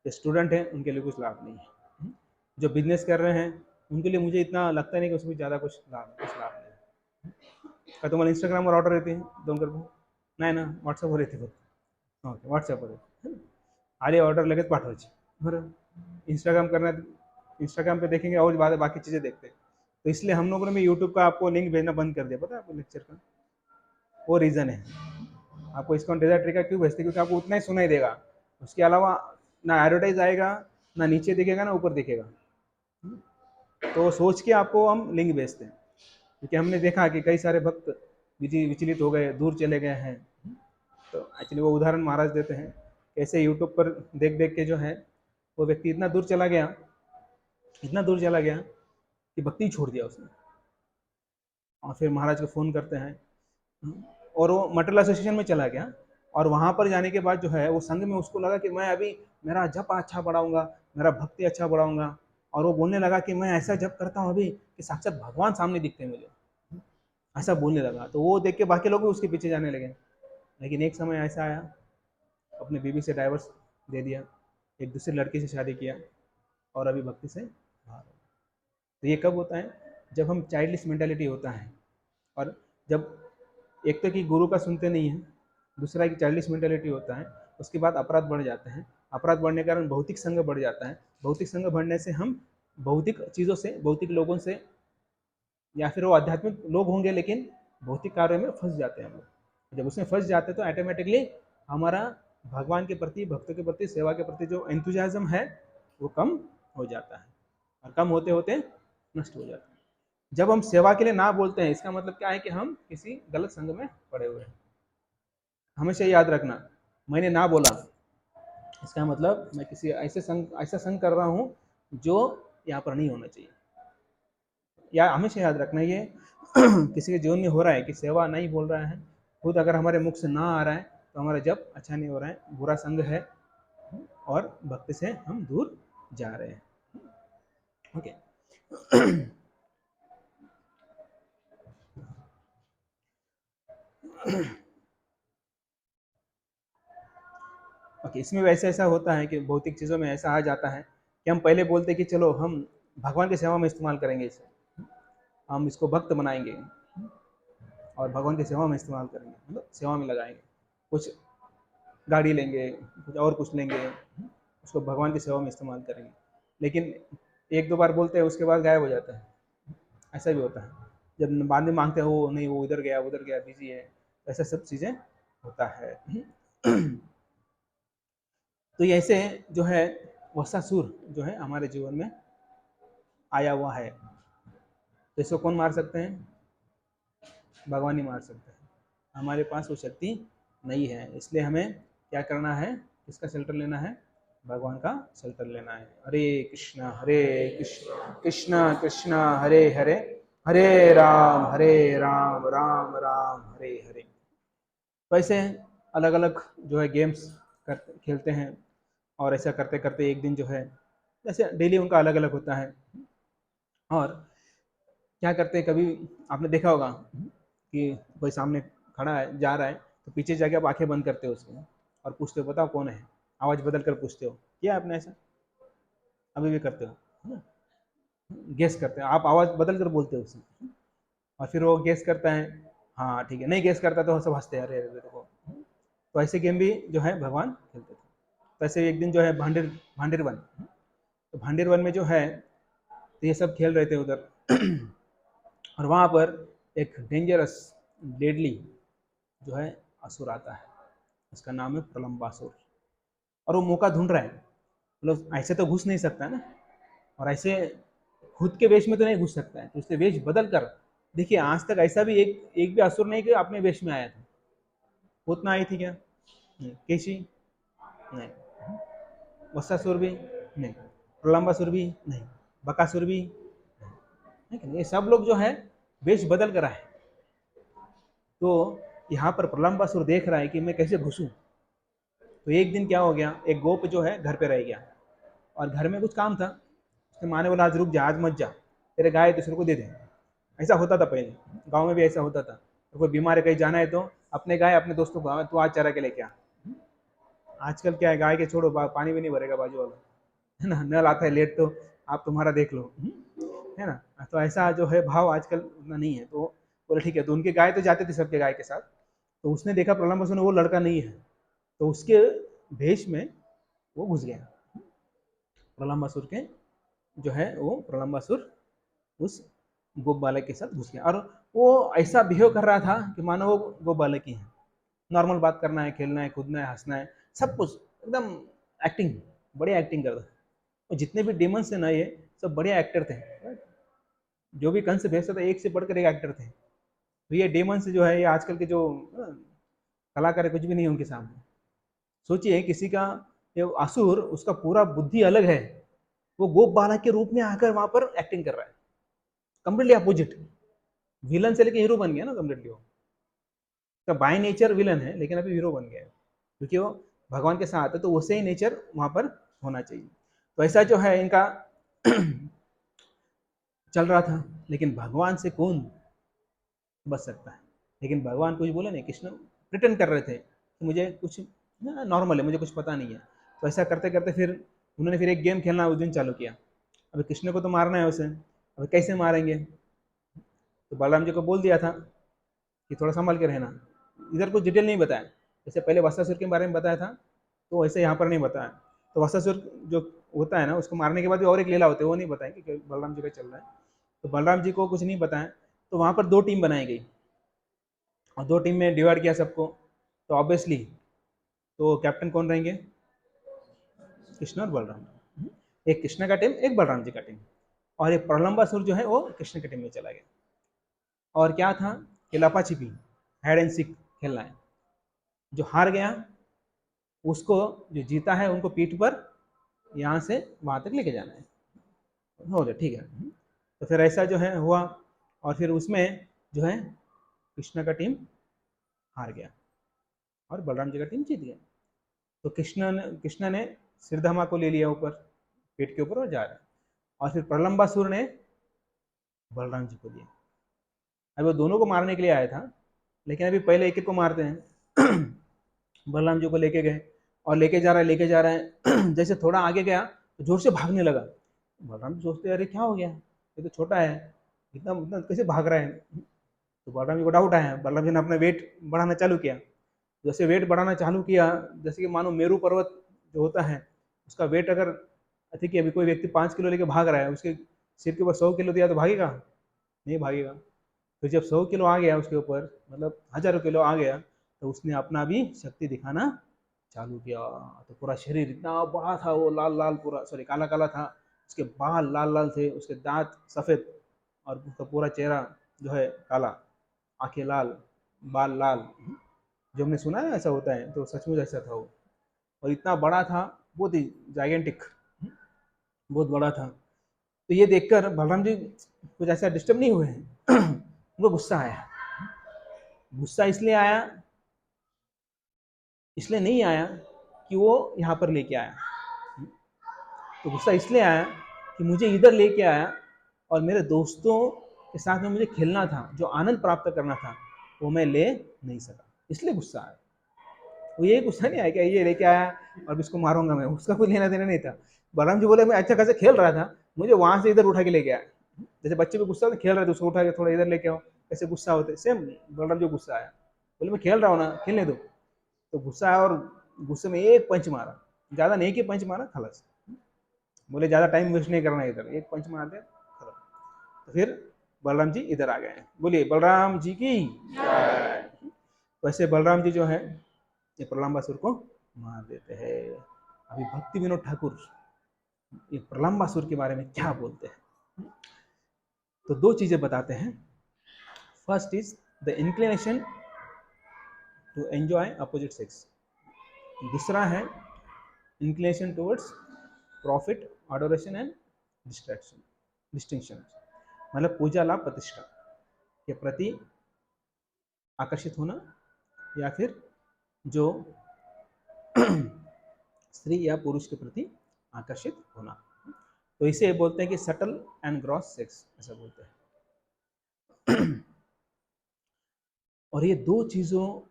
जो स्टूडेंट है उनके लिए कुछ लाभ नहीं है। जो बिजनेस कर रहे हैं उनके लिए मुझे इतना लगता नहीं कि उसमें ज़्यादा कुछ लाभ नहीं है। का तुम्हाला इंस्टाग्रामवर ऑर्डर येते दोन कर नाही ना, व्हॉट्सअपवर येते फक्त। ओके, व्हॉट्सअपवर येते, आली ऑर्डर लगेच पाठवायची। बरं, इंस्टाग्राम करण्यात, इंस्टाग्राम पे देखेंगे और बाकी चीज़ें देखते हैं। तो इसलिए हम लोगों ने भी यूट्यूब का आपको लिंक भेजना बंद कर दिया, पता है आपको लेक्चर का? वो रीज़न है। आपको इसकॉन डेजर्ट ट्री का क्यों भेजते? क्योंकि आपको उतना ही सुनाई देगा, उसके अलावा ना एडवर्टाइज आएगा, ना नीचे दिखेगा, ना ऊपर दिखेगा। तो सोच के आपको हम लिंक भेजते हैं, क्योंकि हमने देखा कि कई सारे भक्त विचलित हो गए, दूर चले गए हैं। तो एक्चुअली वो उदाहरण महाराज देते हैं, कैसे यूट्यूब पर देख देख के जो है वो व्यक्ति इतना दूर चला गया, इतना दूर चला गया कि भक्ति छोड़ दिया उसने। और फिर महाराज को फ़ोन करते हैं, और वो मटल एसोसिएशन में चला गया। और वहाँ पर जाने के बाद जो है वो संघ में उसको लगा कि मैं अभी मेरा जप अच्छा बढ़ाऊंगा, मेरा भक्ति अच्छा बढ़ाऊंगा। और वो बोलने लगा कि मैं ऐसा जप करता हूँ अभी कि साक्षात भगवान सामने दिखते हैं मुझे, ऐसा बोलने लगा। तो वो देख के बाकी लोग भी उसके पीछे जाने लगे। लेकिन एक समय ऐसा आया, अपने बीवी से डाइवर्स दे दिया, एक दूसरी लड़की से शादी किया, और अभी भक्ति से बाहर हो। तो ये कब होता है? जब हम चाइल्डिश मेंटालिटी होता है, और जब एक तो कि गुरु का सुनते नहीं है, दूसरा कि चाइल्डिश मेंटालिटी होता है, उसके बाद अपराध बढ़ जाते हैं। अपराध बढ़ने के कारण भौतिक संग बढ़ जाता है। भौतिक संग बढ़ने से हम भौतिक चीज़ों से, भौतिक लोगों से, या फिर वो आध्यात्मिक लोग होंगे लेकिन भौतिक कार्यों में फंस जाते हैं हम लोग। जब उसमें फंस जाते हैं तो ऑटोमेटिकली हमारा भगवान के प्रति, भक्तों के प्रति, सेवा के प्रति जो एंथुजियाज्म है वो कम हो जाता है, और कम होते होते नष्ट हो जाता है। जब हम सेवा के लिए ना बोलते हैं, इसका मतलब क्या है कि हम किसी गलत संग में पड़े हुए हैं। हमेशा याद रखना, मैंने ना बोला, इसका मतलब मैं किसी ऐसा संग कर रहा हूँ जो यहाँ पर नहीं होना चाहिए। या हमेशा याद रखना ये किसी के जीवन में हो रहा है कि सेवा नहीं बोल रहा है, खुद अगर हमारे मुख से ना आ रहा है तो हमारा जब अच्छा नहीं हो रहा है, बुरा संग है, और भक्ति से हम दूर जा रहे हैं। ओके। ओके, इसमें वैसे ऐसा होता है कि भौतिक चीज़ों में ऐसा आ जाता है कि हम पहले बोलते हैं कि चलो हम भगवान की सेवा में इस्तेमाल करेंगे इसे, हम इसको भक्त बनाएंगे और भगवान की सेवा में इस्तेमाल करेंगे, मतलब सेवा में लगाएंगे। कुछ गाड़ी लेंगे, कुछ और कुछ लेंगे, उसको भगवान की सेवा में इस्तेमाल करेंगे। लेकिन एक दो बार बोलते हैं, उसके बाद गायब हो जाता है। ऐसा भी होता है, जब बाद में मांगते हैं वो नहीं, वो उधर गया, बिजी है, ऐसा सब चीज़ें होता है। तो ये ऐसे जो है वसासुर जो है हमारे जीवन में आया हुआ है। तो इसको कौन मार सकते हैं? भगवान ही मार सकता है, हमारे पास वो शक्ति नहीं है। इसलिए हमें क्या करना है, किसका शेल्टर लेना है, भगवान का शेल्टर लेना है। हरे कृष्ण कृष्ण कृष्ण हरे हरे, हरे राम राम राम हरे हरे। तो ऐसे अलग अलग जो है गेम्स खेलते हैं, और ऐसा करते करते एक दिन जो है, जैसे डेली उनका अलग अलग होता है। और क्या करते हैं, कभी आपने देखा होगा कि कोई सामने खड़ा है, जा रहा है, तो पीछे जाके आप आंखें बंद करते हो उसके और पूछते हो बताओ कौन है, आवाज़ बदल कर पूछते हो, किया आपने ऐसा, अभी भी करते हो, है ना? गेस करते हैं, आप आवाज़ बदल कर बोलते हो उसे, और फिर वो गेस करता है, हाँ ठीक है, नहीं गेस करता तो सब हंसते हैं, अरे अरे देखो। तो ऐसे गेम भी जो है भगवान खेलते थे। तो ऐसे एक दिन जो है भांडेर वन, तो भांडेर वन में जो है, तो ये सब खेल रहे थे उधर और वहाँ पर एक डेंजरस डेडली जो है असुर आता है, उसका नाम है प्रलंबासुर। और वो मौका ढूंढ रहा है, मतलब ऐसे तो घुस नहीं सकता ना, और ऐसे खुद के वेश में तो नहीं घुस सकता है, तो उससे वेश बदल कर, देखिए आज तक ऐसा भी एक एक भी असुर नहीं कि अपने वेश में आया था। उतना आई थी क्या, नहीं। केशी नहीं, वत्सासुर भी नहीं, प्रलंबासुर भी नहीं, बकासुर भी नहीं, ये सब लोग जो है वेश बदल कर आए। तो यहाँ पर प्रलंबासुर देख रहा है कि मैं कैसे घुसूं। तो एक दिन क्या हो गया, एक गोप जो है घर पे रह गया, और घर में कुछ काम था, उसने माने बोला आज रुक जा, आज मत जा, तेरे गाय दूसरे को दे दे। ऐसा होता था पहले, गांव में भी ऐसा होता था, तो कोई बीमार है कहीं जाना है तो अपने गाय अपने दोस्तों को, तू आज चरा के लेके आ। आजकल क्या है, गाय के छोड़ो, पानी भी नहीं भरेगा बाजू वाला, है ना, नल आता है लेट, तो आप तुम्हारा देख लो, है ना। तो ऐसा जो है भाव आजकल उतना नहीं है। तो बोले ठीक है, तो उनके गाय तो जाते थे सबके गाय के साथ। तो उसने देखा प्रलंबासुर ने वो लड़का नहीं है, तो उसके भेष में वो घुस गया, प्रलंबासुर के जो है वो प्रलंबासुर उस गोप बालक के साथ घुस गया, और वो ऐसा बिहेव कर रहा था कि मानो वो गोप बालक ही है। नॉर्मल बात करना है, खेलना है, कूदना है, हंसना है, सब कुछ एकदम एक्टिंग, बढ़िया एक्टिंग करता। और जितने भी डेमंस थे ना, ये सब बढ़िया एक्टर थे, जो भी कंस भेजता था एक से बढ़कर एक एक्टर थे। तो ये डेमंस जो है, ये आजकल के जो कलाकार है, कुछ भी नहीं है उनके सामने। सोचिए किसी का, ये असुर, उसका पूरा बुद्धि अलग है, वो गोप बालक के रूप में आकर वहां पर एक्टिंग कर रहा है, कम्प्लीटली अपोजिट। विलन से लेके हीरो बन गया ना कम्प्लीटली वो, तो बाय नेचर विलन है लेकिन अभी हीरो बन गया है, क्योंकि वो भगवान के साथ है, तो वैसे ही नेचर वहां पर होना चाहिए। तो ऐसा जो है इनका चल रहा था, लेकिन भगवान से कौन बच सकता है। लेकिन भगवान कुछ बोले नहीं, कृष्ण प्रिटेंड कर रहे थे कि मुझे कुछ नॉर्मल है, मुझे कुछ पता नहीं है। तो ऐसा करते करते फिर उन्होंने फिर एक गेम खेलना उस दिन चालू किया। अभी कृष्ण को तो मारना है उसे, अभी कैसे मारेंगे। तो बलराम जी को बोल दिया था कि थोड़ा संभाल के रहना, इधर कुछ डिटेल नहीं बताया, जैसे पहले वत्सासुर के बारे में बताया था, तो वैसे यहाँ पर नहीं बताया। तो वत्सासुर जो होता है ना, उसको मारने के बाद भी और एक लीला होती है, वो नहीं बताएं कि बलराम जी का चल रहा है। तो बलराम जी को कुछ नहीं बताया। तो वहाँ पर दो टीम बनाई गई, और दो टीम में डिवाइड किया सबको। तो ऑब्वियसली तो कैप्टन कौन रहेंगे, कृष्ण और बलराम। एक कृष्ण का टीम, एक बलराम जी का टीम, और एक प्रलंबासुर जो है वो कृष्ण के टीम में चला गया। और क्या था कि लपा छिपी, हाइड एंड सीक खेलना है। जो हार गया उसको, जो जीता है उनको पीठ पर यहाँ से वहाँ तक लेके जाना है। हो गया, ठीक है। तो फिर ऐसा जो है हुआ, और फिर उसमें जो है कृष्ण का टीम हार गया और बलराम जी का टीम जीत गया। तो कृष्ण ने सिरधमा को ले लिया ऊपर, पेट के ऊपर, और जा रहा है। और फिर प्रलंबासुर ने बलराम जी को लिया। अभी वो दोनों को मारने के लिए आया था, लेकिन अभी पहले एक एक को मारते हैं। बलराम जी को लेके गए, और लेके जा रहा है, लेके जा रहा है। जैसे थोड़ा आगे गया तो जोर से भागने लगा। बलराम जी सोचते अरे क्या हो गया, ये तो छोटा है, इतना इतना कैसे भाग रहा है। तो बलराम जी को डाउट आया, बलराम जी ने अपना वेट बढ़ाना चालू किया। जैसे वेट बढ़ाना चालू किया, जैसे कि मानो मेरू पर्वत जो होता है, उसका वेट अगर ठीक है, अभी कोई व्यक्ति 5 किलो लेके भाग रहा है, उसके सिर के ऊपर 100 किलो दिया तो भागेगा, नहीं भागेगा। फिर जब 100 किलो आ गया उसके ऊपर, मतलब हजारों किलो आ गया, तो उसने अपना भी शक्ति दिखाना चालू किया। तो पूरा शरीर इतना बड़ा था, वो लाल लाल, पूरा सॉरी काला काला था, उसके बाल लाल लाल थे, उसके दांत सफ़ेद, और उसका पूरा चेहरा जो है काला, आंखें लाल, बाल लाल। जो हमने सुना है ऐसा होता है, तो सचमुच ऐसा था वो। और इतना बड़ा था, बहुत ही जाइगेंटिक, बहुत बड़ा था। तो ये देखकर बलराम जी कुछ ऐसा डिस्टर्ब नहीं हुए हैं। उनको गुस्सा आया। गुस्सा इसलिए नहीं आया कि वो यहाँ पर लेके आया, तो गुस्सा इसलिए आया कि मुझे इधर लेके आया और मेरे दोस्तों के साथ में मुझे खेलना था, जो आनंद प्राप्त करना था वो मैं ले नहीं सका, इसलिए गुस्सा आया। वो ये गुस्सा नहीं आया कि ये लेके आया और इसको मारूंगा मैं, उसका कोई लेना देना नहीं था। बलराम जी बोले मैं अच्छा खासा खेल रहा था, मुझे वहां से इधर उठा के लेके आया। जैसे बच्चे भी गुस्सा होते खेल रहे थे, उसको उठा के थोड़ा इधर लेके आओ, कैसे गुस्सा होते, सेम बलराम जी गुस्सा आया। बोले मैं खेल रहा हूँ ना, खेलने दो। तो गुस्सा आया और गुस्से में एक पंच मारा, ज्यादा नहीं कि पंच मारा, खलास। बोले ज्यादा टाइम वेस्ट नहीं करना, इधर एक पंच मार दे खत्म। तो फिर बलराम जी इधर आ गए। बोलिए बलराम जी की जय। वैसे बलराम जी जो है ये प्रलंबासुर को मार देते हैं। अभी भक्ति विनोद ठाकुर ये प्रलंबासुर के बारे में क्या बोलते हैं, तो दो चीजें बताते हैं। First is the inclination to enjoy opposite sex. दूसरा है inclination towards profit, adoration and distinction. मतलब पूजा, लाभ, प्रतिष्ठा के प्रति आकर्षित होना, या फिर जो स्त्री या पुरुष के प्रति आकर्षित होना। तो इसे बोलते हैं कि सटल एंड ग्रॉस सेक्स, ऐसा बोलते हैं। और ये दो चीज़ों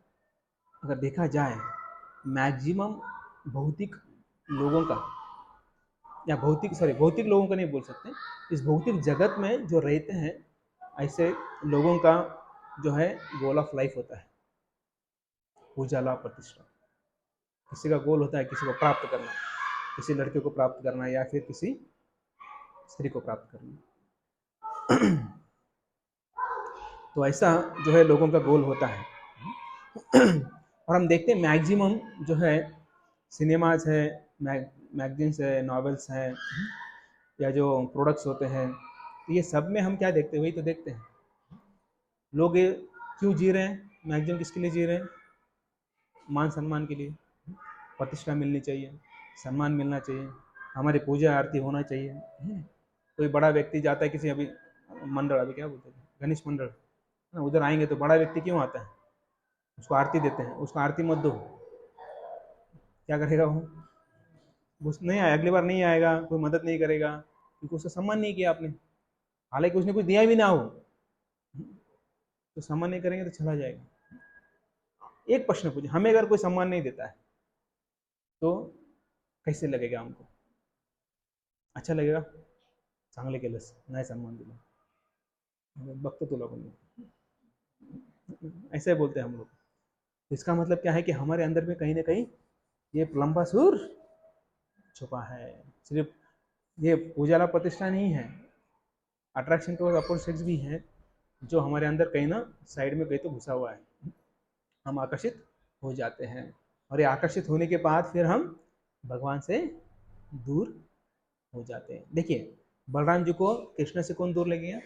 अगर देखा जाए, मैक्सिमम भौतिक लोगों का, या भौतिक लोगों का नहीं बोल सकते, इस भौतिक जगत में जो रहते हैं ऐसे लोगों का जो है गोल ऑफ लाइफ होता है पूजा, लाभ, प्रतिष्ठा। किसी का गोल होता है किसी को प्राप्त करना, किसी लड़के को प्राप्त करना या फिर किसी स्त्री को प्राप्त करना। तो ऐसा जो है लोगों का गोल होता है। और हम देखते हैं मैक्सिमम जो है सिनेमाज है, मैगजीन्स है, नॉवेल्स हैं, या जो प्रोडक्ट्स होते हैं, तो ये सब में हम क्या देखते हैं, वही तो देखते हैं। लोग ये क्यों जी रहे हैं, मैक्सिमम किसके लिए जी रहे हैं? मान सम्मान के लिए, प्रतिष्ठा मिलनी चाहिए, सम्मान मिलना चाहिए, हमारी पूजा आरती होना चाहिए। कोई बड़ा व्यक्ति जाता है किसी, अभी मंडल, अभी क्या बोलते हैं, गणेश मंडल, उधर आएंगे तो बड़ा व्यक्ति क्यों आता है, उसको आरती देते हैं। उसको आरती मत दो, क्या करेगा वो? नहीं आया, अगली बार नहीं आएगा, कोई मदद नहीं करेगा, क्योंकि उसका सम्मान नहीं किया आपने। हालांकि उसने कुछ दिया भी ना हो, तो सम्मान नहीं करेंगे तो चला जाएगा। एक प्रश्न पूछे, हमें अगर कोई सम्मान नहीं देता है तो कैसे लगेगा हमको? अच्छा लगेगा? चांगले केलंस, नाही सम्मान दिला, बघतो तुला पण, ऐसे बोलते हैं हम लोग। तो इसका मतलब क्या है कि हमारे अंदर में कहीं ना कहीं ये प्रलंबासुर छुपा है। सिर्फ ये पूजा प्रतिष्ठा नहीं है, अट्रैक्शन टू अपोजिट सेक्स भी है, जो हमारे अंदर कहीं ना साइड में कहीं तो घुसा हुआ है। हम आकर्षित हो जाते हैं, और ये आकर्षित होने के बाद फिर हम भगवान से दूर हो जाते हैं। देखिए बलराम जी को कृष्ण से कौन दूर ले गया?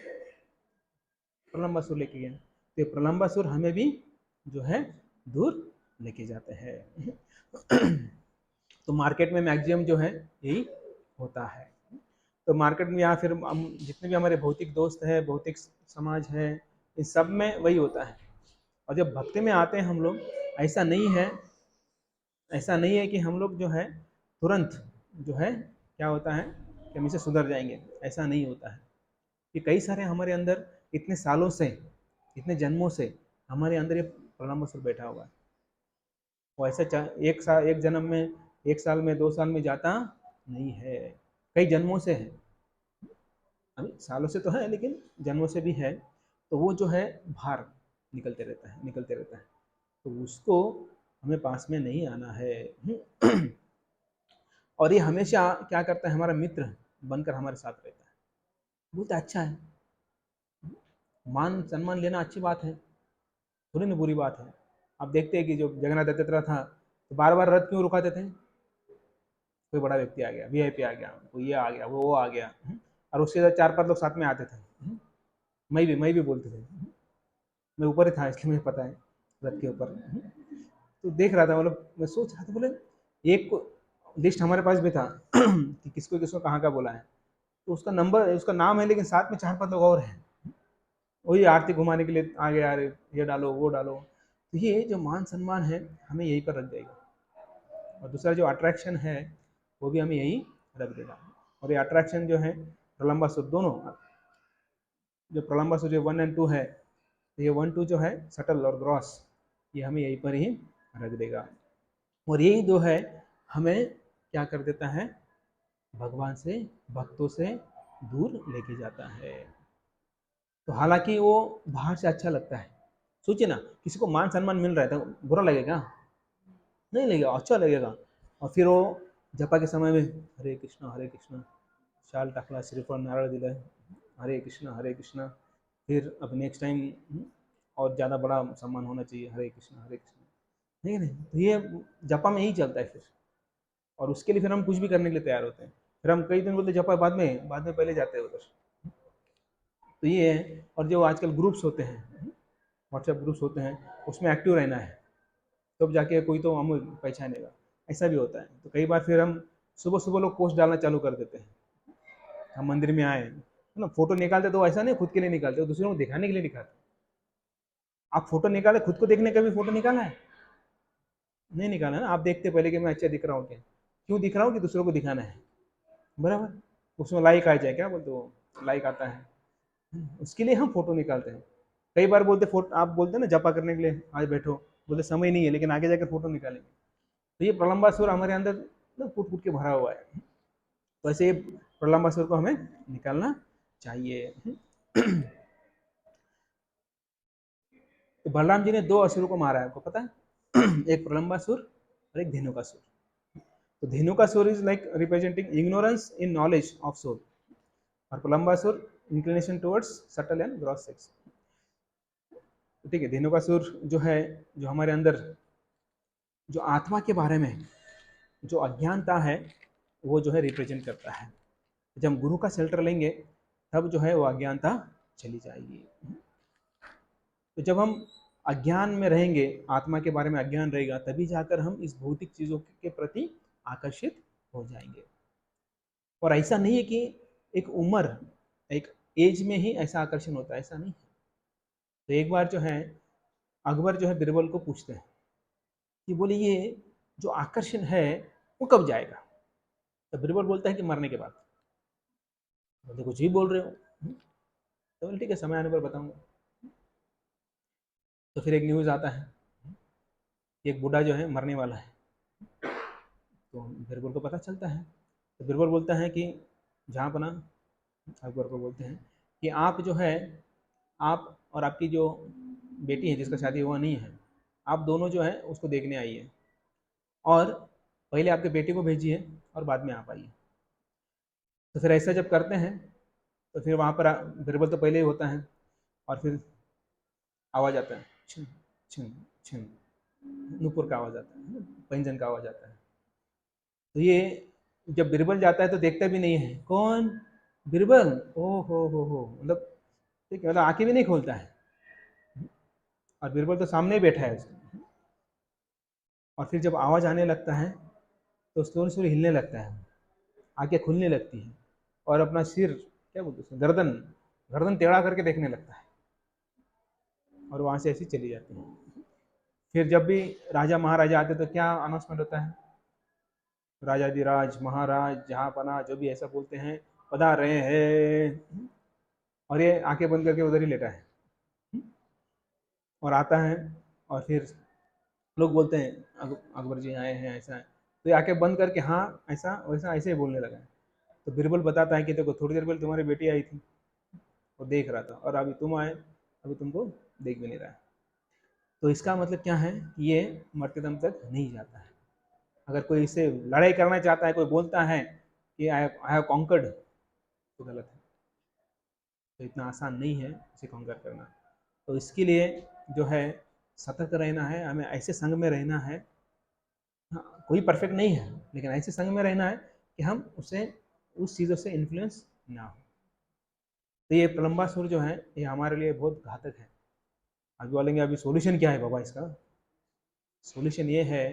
प्रलंबासुर लेके गया। तो ये प्रलंबासुर हमें भी जो है दूर लेके जाते हैं। तो मार्केट में मैक्सिमम जो है यही होता है। तो मार्केट में, या फिर हम जितने भी हमारे भौतिक दोस्त हैं, भौतिक समाज है, इन सब में वही होता है। और जब भक्ति में आते हैं हम लोग, ऐसा नहीं है, ऐसा नहीं है कि हम लोग जो है तुरंत जो है क्या होता है कि हम इसे सुधर जाएंगे, ऐसा नहीं होता है। कि कई सारे हमारे अंदर इतने सालों से, इतने जन्मों से हमारे अंदर ये प्रलंबासुर बैठा हुआ है। वो ऐसा एक जन्म में, एक साल में, 2 साल में जाता नहीं है, कई जन्मों से है। अभी सालों से तो है लेकिन जन्मों से भी है। तो वो जो है बाहर निकलते रहता है, निकलते रहता है। तो उसको हमें पास में नहीं आना है। और ये हमेशा क्या करता है, हमारा मित्र बनकर हमारे साथ रहता है। बोलता है अच्छा है, मान सम्मान लेना अच्छी बात है, थोड़ी ना बुरी बात है। आप देखते हैं कि जो जगन्नाथ दत्तात्रेय था, तो बार बार रथ क्यों रुकाते थे? कोई बड़ा व्यक्ति आ गया, वीआईपी आ गया, कोई ये आ गया, वो आ गया, और उसके साथ 4-5 लोग साथ में आते थे। मैं भी बोलते थे। मैं ऊपर ही था इसलिए मुझे पता है, रथ के ऊपर। तो देख रहा था, मतलब मैं सोच रहा था, बोले एक लिस्ट हमारे पास भी था कि किसको किसको कहाँ का बोला है, तो उसका नंबर, उसका नाम है, लेकिन साथ में 4-5 लोग और हैं, वही आरती घुमाने के लिए आगे आ रहे, ये डालो वो डालो। तो ये जो मान सम्मान है हमें यहीं पर रख देगा, और दूसरा जो अट्रैक्शन है वो भी हमें यहीं रख देगा। और ये अट्रैक्शन जो है प्रलंबासुर दोनों, जो प्रलंबासुर जो 1 और 2 है, तो ये 1-2 जो है सटल और ग्रॉस, ये हमें यहीं पर ही रख देगा। और यही जो है हमें क्या कर देता है, भगवान से, भक्तों से दूर लेके जाता है। तो हालांकि वो बाहर से अच्छा लगता है, सोचिए ना, किसी को मान सम्मान मिल रहा है तो बुरा लगेगा? नहीं लगेगा, अच्छा लगेगा। और फिर वो जपा के समय में हरे कृष्णा, शाल टाकला, श्रीफळ नारळ दिलं, हरे कृष्णा, फिर अब नेक्स्ट टाइम और ज़्यादा बड़ा सम्मान होना चाहिए, हरे कृष्णा, नहीं नहीं, तो ये जपा में ही चलता है फिर। और उसके लिए फिर हम कुछ भी करने के लिए तैयार होते हैं, फिर हम कई दिन बोलते जपा बाद में पहले जाते हैं उधर। तो ये है। और जो आजकल ग्रुप्स होते हैं, व्हाट्सएप ग्रुप्स होते हैं, उसमें एक्टिव रहना है, तब जाके कोई तो हमें पहचानेगा, ऐसा भी होता है। तो कई बार फिर हम सुबह सुबह लोग पोस्ट डालना चालू कर देते हैं, हम मंदिर में आए, है ना, फोटो निकालते तो ऐसा नहीं खुद के लिए निकालते, दूसरों को दिखाने के लिए निकालते। आप फोटो निकाले, खुद को देखने का भी फोटो निकाला है? नहीं निकाला ना। आप देखते पहले कि मैं अच्छा दिख रहा हूँ क्या, क्यों दिख रहा हूँ, कि दूसरों को दिखाना है, बराबर। उसमें लाइक आ जाए, क्या बोलते हो, लाइक आता है, उसके लिए हम फोटो निकालते हैं। कई बार बोलते फोटो, आप बोलते हैं ना जपा करने के लिए आज बैठो, बोलते समय नहीं है, लेकिन आगे जाकर फोटो निकालेंगे। तो ये प्रलंबासुर हमारे अंदर ना कूट कूट के भरा हुआ है, तो ऐसे प्रलंबासुर को हमें निकालना चाहिए। तो बलराम जी ने 2 असुरों को मारा है, आपको पता है? एक प्रलंबासुर और एक धेनुकासुर। तो Dhenukasur is like representing ignorance in knowledge of soul, और Pralambasur inclination towards subtle and gross sex. ठीक है, धेनुकासुर जो है, जो हमारे अंदर जो आत्मा के बारे में जो अज्ञानता है, वो जो है रिप्रेजेंट करता है। जब हम गुरु का शेल्टर लेंगे तब जो है वो अज्ञानता चली जाएगी। तो जब हम अज्ञान में रहेंगे, आत्मा के बारे में अज्ञान रहेगा, तभी जाकर हम इस भौतिक चीजों के प्रति आकर्षित हो जाएंगे। और ऐसा नहीं है कि एक उम्र, एक एज में ही ऐसा आकर्षण होता है, ऐसा नहीं है। तो एक बार जो है अकबर जो है बीरबल को पूछते हैं कि बोले ये जो आकर्षण है वो कब जाएगा? तो बीरबल बोलता है कि मरने के बाद। बोलते कुछ ही बोल रहे हो। तो बोले ठीक है, समय आने पर बताऊंगा। तो फिर एक न्यूज़ आता है कि एक बूढ़ा जो है मरने वाला है। तो बीरबल को पता चलता है, तो बीरबल बोलता है कि जहाँ पना, अकबर को बोलते हैं कि आप जो है, आप और आपकी जो बेटी है जिसका शादी हुआ नहीं है, आप दोनों जो है उसको देखने आइए, और पहले आपके बेटे को भेजिए और बाद में आप आइए। तो फिर ऐसा जब करते हैं, तो फिर वहाँ पर बीरबल तो पहले ही होता है, और फिर आवाज़ आता है, छिन छिन छिन, नूपुर का आवाज़ आता है, पैंजन का आवाज़ आता है। तो ये जब बीरबल जाता है तो देखता भी नहीं है, कौन? बीरबल। ओ हो, मतलब ठीक है, मतलब आंखें भी नहीं खोलता है, और बीरबल तो सामने ही बैठा है उसके। और फिर जब आवाज़ आने लगता है तो थोड़ी थोड़ी हिलने लगता है, आंखें खुलने लगती हैं, और अपना सिर, क्या बोलते हैं, गर्दन, गर्दन टेढ़ा करके देखने लगता है, और वहाँ से ऐसी चली जाती है। फिर जब भी राजा महाराजा आते तो क्या अनाउंसमेंट होता है, राजाधिराज महाराज जहाँ पना जो भी ऐसा बोलते हैं, पधार रहे हैं, और ये आंखें बंद करके उधर ही लेटा है, और आता है, और फिर लोग बोलते हैं अकबर जी आए हैं, ऐसा है, तो ये आंखें बंद करके हाँ ऐसा वैसा ऐसे ही बोलने लगा है। तो बीरबल बताता है कि देखो थोड़ी देर पहले तुम्हारी बेटी आई थी, वो देख रहा था, और अभी तुम आए, अभी तुमको देख भी नहीं रहा है। तो इसका मतलब क्या है कि ये मरते दम तक नहीं जाता है। अगर कोई इससे लड़ाई करना चाहता है, कोई बोलता है कि आई हैव कॉन्कर्ड, तो गलत है। तो इतना आसान नहीं है इसे कॉन्कर करना। तो इसके लिए जो है सतर्क रहना है, हमें ऐसे संग में रहना है। हाँ, कोई परफेक्ट नहीं है, लेकिन ऐसे संग में रहना है कि हम उसे उस चीज़ों से इन्फ्लुएंस ना हो। तो ये प्रलंबासुर जो है ये हमारे लिए बहुत घातक है। आप बोलेंगे अभी सॉल्यूशन क्या है बाबा इसका? सॉल्यूशन ये है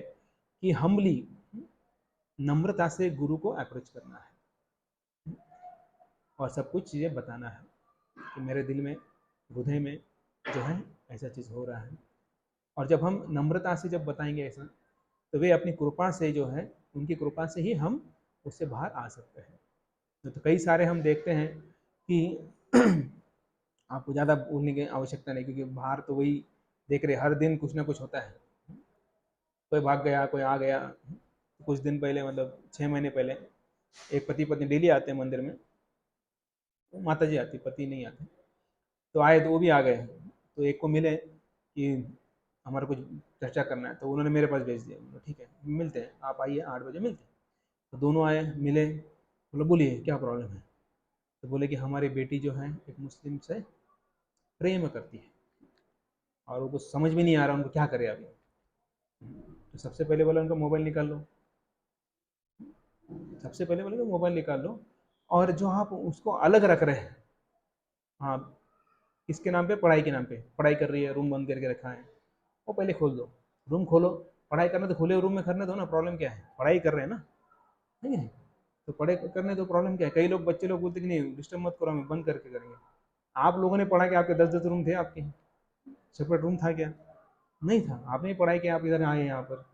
कि हम्बली, नम्रता से गुरु को अप्रोच करना है और सब कुछ चीज़ें बताना है कि मेरे दिल में, हृदय में जो है ऐसा चीज़ हो रहा है। और जब हम नम्रता से जब बताएंगे ऐसा, तो वे अपनी कृपा से जो है, उनकी कृपा से ही हम उससे बाहर आ सकते हैं। तो कई सारे हम देखते हैं कि आपको ज़्यादा बोलने की आवश्यकता नहीं, क्योंकि बाहर तो वही देख रहे, हर दिन कुछ ना कुछ होता है। कोई भाग गया, कोई आ गया। कुछ दिन पहले, मतलब 6 महीने पहले, एक पति पत्नी डेली आते हैं मंदिर में, माता जी आती, पति नहीं आते। तो आए तो वो भी आ गए, तो एक को मिले कि हमारा कुछ चर्चा करना है, तो उन्होंने मेरे पास भेज दिया। ठीक है, मिलते हैं, आप आइए 8 बजे मिलते हैं। तो दोनों आए, मिले, बोले बोलिए क्या प्रॉब्लम है? तो बोले कि हमारी बेटी जो है एक मुस्लिम से प्रेम करती है और उनको समझ में नहीं आ रहा उनको क्या करे अभी। तो सबसे पहले बोला उनका मोबाइल निकाल लो, सबसे पहले बोले मोबाइल निकाल लो, और जो आप उसको अलग रख रहे हैं, हाँ, किसके नाम पे? पढ़ाई के नाम पे। पढ़ाई कर रही है, रूम बंद करके रखा है, वो पहले खोल दो, रूम खोलो। पढ़ाई करना तो खुले रूम में करने दो ना, प्रॉब्लम क्या है? पढ़ाई कर रहे हैं ना, नहीं है? तो पढ़ाई करने दो, प्रॉब्लम क्या है? कई लोग, बच्चे लोग बोलते कि नहीं डिस्टर्ब मत करो, हमें बंद करके करेंगे। आप लोगों ने पढ़ा कि आपके 10-10 रूम थे, आपके सेपरेट रूम था क्या? नहीं था। आपने पढ़ाई किया, आप इधर आए यहाँ पर,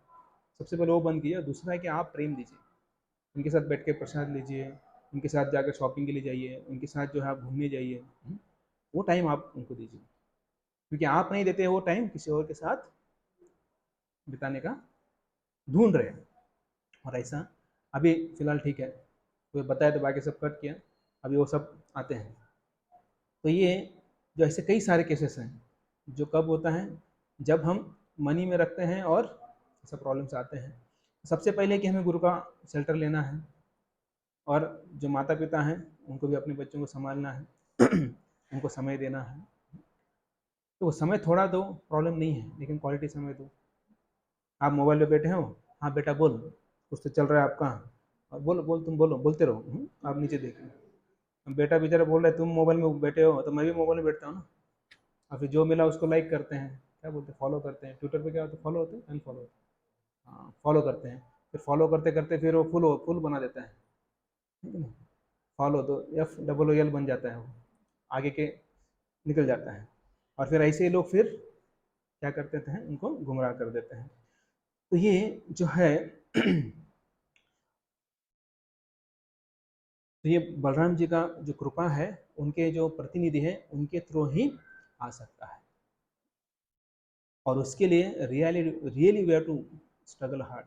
सबसे पहले वो बंद किया। दूसरा है कि आप प्रेम दीजिए, उनके साथ बैठ के प्रसाद लीजिए, उनके साथ जाकर शॉपिंग के लिए जाइए, उनके साथ जो है आप घूमने जाइए। वो टाइम आप उनको दीजिए, क्योंकि आप नहीं देते वो टाइम, किसी और के साथ बिताने का ढूंढ रहे हैं। और ऐसा अभी फिलहाल ठीक है, कोई बताया तो बाकी सब कट किया, अभी वो सब आते हैं। तो ये जो ऐसे कई सारे केसेस हैं, जो कब होता है? जब हम मनी में रखते हैं और ऐसा प्रॉब्लम्स आते हैं। सबसे पहले कि हमें गुरु का शेल्टर लेना है, और जो माता पिता हैं उनको भी अपने बच्चों को संभालना है, उनको समय देना है। तो वो समय थोड़ा दो, प्रॉब्लम नहीं है, लेकिन क्वालिटी समय दो। आप मोबाइल पे बैठे हो, हाँ बेटा बोल, कुछ तो चल रहा है आपका, और बोलो, बोल, तुम बोलो, बोलते रहो। आप नीचे देखिए, बेटा बेचारा बोल रहा है, तुम मोबाइल में बैठे हो तो मैं भी मोबाइल में बैठता हूँ ना। और फिर जो मिला उसको लाइक करते हैं, क्या बोलते हैं, फॉलो करते हैं। ट्विटर पे क्या होता है? फॉलो होते हैं, अनफॉलो होते हैं। हाँ, फॉलो करते हैं, फिर फॉलो करते करते फिर वो फुल फुल बना देता है, ठीक है ना? फॉलो तो FOOL बन जाता है, वो आगे के निकल जाता है। और फिर ऐसे ही लोग फिर क्या करते हैं, उनको गुमराह कर देते हैं। तो ये जो है तो ये बलराम जी का जो कृपा है, उनके जो प्रतिनिधि है, उनके थ्रू ही आ सकता है। और उसके लिए really really we have to struggle hard.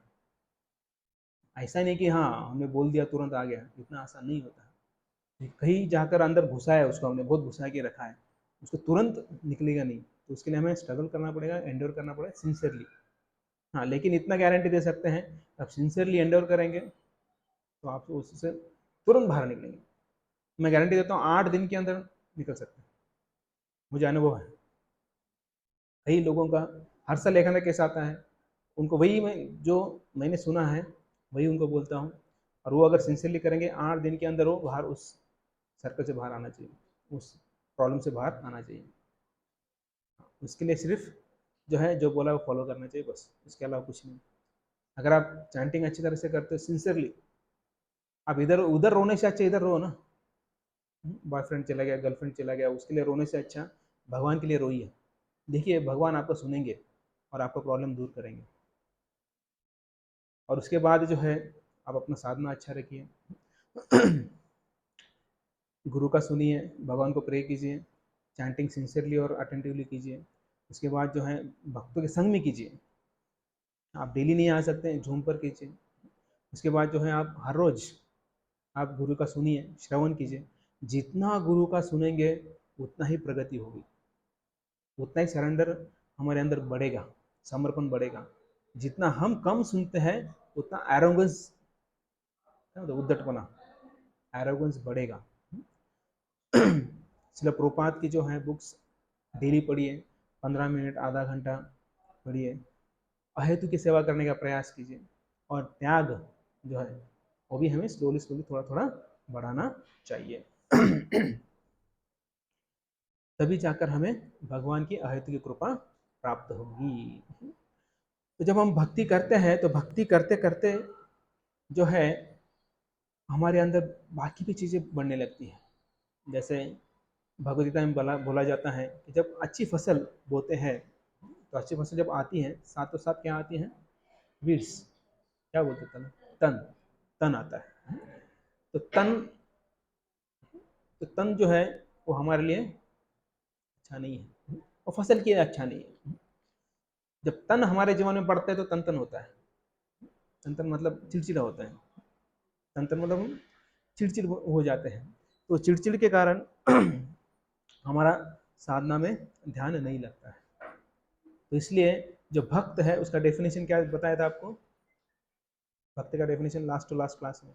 ऐसा नहीं कि हाँ हमने बोल दिया तुरंत आ गया, इतना आसान नहीं होता है। कहीं जाकर अंदर घुसा है उसको, हमने बहुत घुसा के रखा है, उसको तुरंत निकलेगा नहीं। तो उसके लिए हमें स्ट्रगल करना पड़ेगा, एंड्योर करना पड़ेगा सिंसियरली। हाँ, लेकिन इतना गारंटी दे सकते हैं, आप सिंसियरली एंड्योर करेंगे तो आप उससे तुरंत बाहर निकलेंगे। मैं गारंटी देता हूँ 8 दिन के अंदर निकल सकते हैं, मुझे अनुभव है। कई लोगों का हर साल एक केस आता है, उनको वही मैं जो मैंने सुना है वही उनको बोलता हूँ। और वो अगर सिंसियरली करेंगे, 8 दिन के अंदर वो बाहर, उस सर्कल से बाहर आना चाहिए, उस प्रॉब्लम से बाहर आना चाहिए। उसके लिए सिर्फ जो है, जो बोला वो फॉलो करना चाहिए, बस, इसके अलावा कुछ नहीं। अगर आप चैंटिंग अच्छी तरह से करते हो सिंसियरली, आप इधर उधर रोने से अच्छा इधर रो ना। बॉयफ्रेंड चला गया, गर्लफ्रेंड चला गया, उसके लिए रोने से अच्छा भगवान के लिए रोइए। देखिए भगवान आपको सुनेंगे और आपका प्रॉब्लम दूर करेंगे। और उसके बाद जो है, आप अपना साधना अच्छा रखिए, गुरु का सुनिए, भगवान को प्रे कीजिए, चैंटिंग सिंसियरली और अटेंटिवली कीजिए। उसके बाद जो है भक्तों के संग में कीजिए। आप डेली नहीं आ सकते हैं, झूम पर कीजिए। उसके बाद जो है आप हर रोज़ आप गुरु का सुनिए, श्रवण कीजिए। जितना गुरु का सुनेंगे उतना ही प्रगति होगी, उतना ही सरेंडर हमारे अंदर बढ़ेगा, समर्पण बढ़ेगा। जितना हम कम सुनते हैं उतना एरोगेंस, उद्धटपना, एरोगेंस बढ़ेगा। इसलिए प्रभुपाद की जो है बुक्स डेली पढ़िए, 15 मिनट, आधा घंटा पढ़िए, अहेतु की सेवा करने का प्रयास कीजिए। और त्याग जो है वो भी हमें स्लोली स्लोली थोड़ा थोड़ा बढ़ाना चाहिए। तभी जाकर हमें भगवान की अहेतुकी कृपा प्राप्त होगी। तो जब हम भक्ति करते हैं तो भक्ति करते करते जो है हमारे अंदर बाकी भी चीज़ें बढ़ने लगती हैं। जैसे भगवद गीता में बोला जाता है कि जब अच्छी फसल बोते हैं तो अच्छी फसल जब आती है साथ साथ क्या आती है, वीड्स, क्या बोलते हैं, तन तन आता है। तो तन जो है वो हमारे लिए अच्छा नहीं है और फसल के लिए अच्छा नहीं है। जब तन हमारे जीवन में बढ़ता है तो तन तन होता है। तन तन मतलब चिड़चिड़ा होता है। तन तन मतलब हम चिड़चिड़ हो जाते हैं। तो चिड़चिड़ के कारण हमारा साधना में ध्यान नहीं लगता है। तो इसलिए जो भक्त है उसका डेफिनेशन क्या बताया था आपको, भक्त का definition last to last class में,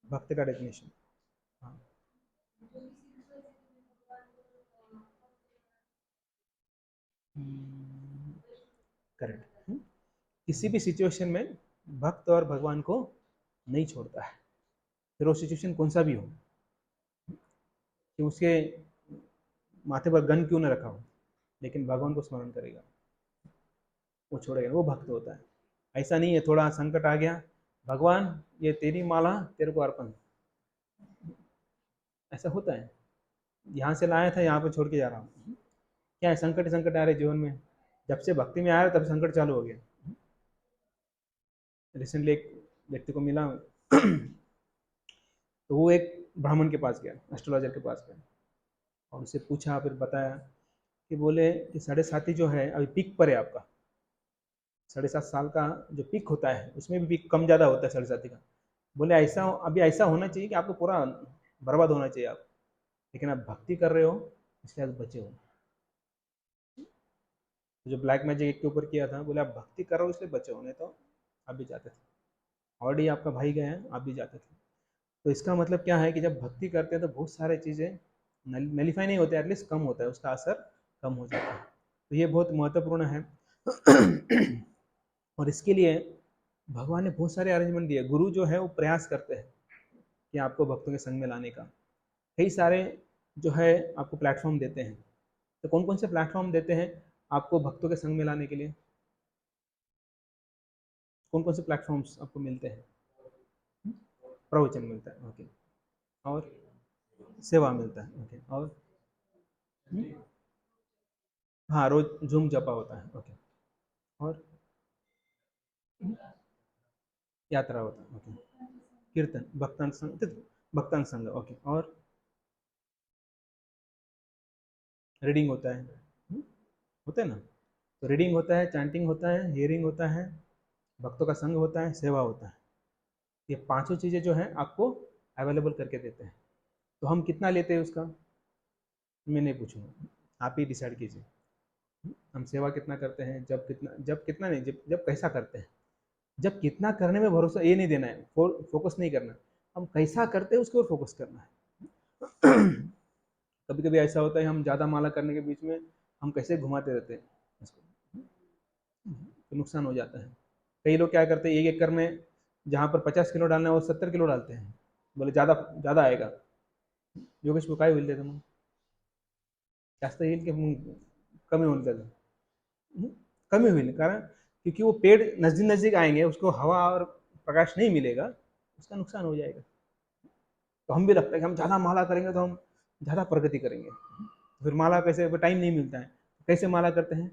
भक्त का डेफिनेशन। हाँ, करेक्ट। किसी भी सिचुएशन में भक्त और भगवान को नहीं छोड़ता है, फिर वो सिचुएशन कौन सा भी हो, कि उसके माथे पर गन क्यों न रखा हो, लेकिन भगवान को स्मरण करेगा, वो छोड़ेगा, वो भक्त होता है। ऐसा नहीं है थोड़ा संकट आ गया, भगवान ये तेरी माला तेरे को अर्पण, ऐसा होता है, यहाँ से लाया था यहाँ पे छोड़ के जा रहा हूँ। क्या है, संकट संकट आ रहे जीवन में, जब से भक्ति में आया तब संकट चालू हो गया। रिसेंटली एक व्यक्ति को मिला तो वो एक ब्राह्मण के पास गया, एस्ट्रोलॉजर के पास गया और उससे पूछा, फिर बताया कि बोले कि 7.5 जो है अभी पीक पर है आपका, 7.5 साल का जो पीक होता है उसमें भी पीक कम ज़्यादा होता है 7.5 का। बोले ऐसा अभी ऐसा होना चाहिए कि आपको पूरा बर्बाद होना चाहिए आप, लेकिन आप भक्ति कर रहे हो इसलिए आप बचे हो। तो जो ब्लैक मैजिक के ऊपर किया था, बोले आप भक्ति कर रहे हो इसलिए बचे हो, नहीं तो आप भी जाते थे, ऑलरेडी आपका भाई गए हैं, आप भी जाते थे। तो इसका मतलब क्या है कि जब भक्ति करते हैं तो बहुत सारी चीज़ें नलीफाई नहीं होते, एटलीस्ट कम होता है, उसका असर कम हो जाता है। तो ये बहुत महत्वपूर्ण है। और इसके लिए भगवान ने बहुत सारे अरेंजमेंट दिए। गुरु जो है वो प्रयास करते हैं कि आपको भक्तों के संग में लाने का, कई सारे जो है आपको प्लेटफॉर्म देते हैं। तो कौन कौन से प्लेटफॉर्म देते हैं आपको भक्तों के संग में लाने के लिए, कौन कौन से प्लेटफॉर्म्स आपको मिलते हैं? प्रवचन मिलता है, ओके, और सेवा मिलता है, ओके, और हाँ रोज झूम जपा होता है, ओके, और यात्रा होता है, ओके, कीर्तन भक्तान संग, भक्तान संग, ओके, और रीडिंग होता है, होता है ना। तो रीडिंग होता है, चैंटिंग होता है, हियरिंग होता है, भक्तों का संग होता है, सेवा होता है। ये पांचों चीज़ें जो है आपको अवेलेबल करके देते हैं। तो हम कितना लेते हैं उसका मैं नहीं पूछूंगा, आप ही डिसाइड कीजिए। हम सेवा कितना करते हैं, जब कितना नहीं, जब कैसा करते हैं। जब कितना करने में भरोसा ये नहीं देना है, फोकस नहीं करना, हम कैसा करते हैं उसके ऊपर फोकस करना है। कभी कभी ऐसा होता है हम ज़्यादा माला करने के बीच में हम कैसे घुमाते रहते हैं इसको, तो नुकसान हो जाता है। कई लोग क्या करते हैं, एक एकड़ में जहाँ पर 50 किलो डालना है वो 70 किलो डालते हैं, बोले ज़्यादा ज़्यादा आएगा। योगेश को काय होईल मग जास्त येईल की मग कमी होऊन जातं, कमी होईल, कारण क्योंकि वो पेड़ नज़दीक नज़दीक आएंगे, उसको हवा और प्रकाश नहीं मिलेगा, उसका नुकसान हो जाएगा। तो हम भी लगता है कि हम ज़्यादा माला करेंगे तो हम ज़्यादा प्रगति करेंगे, फिर माला कैसे, टाइम नहीं मिलता है, कैसे माला करते हैं।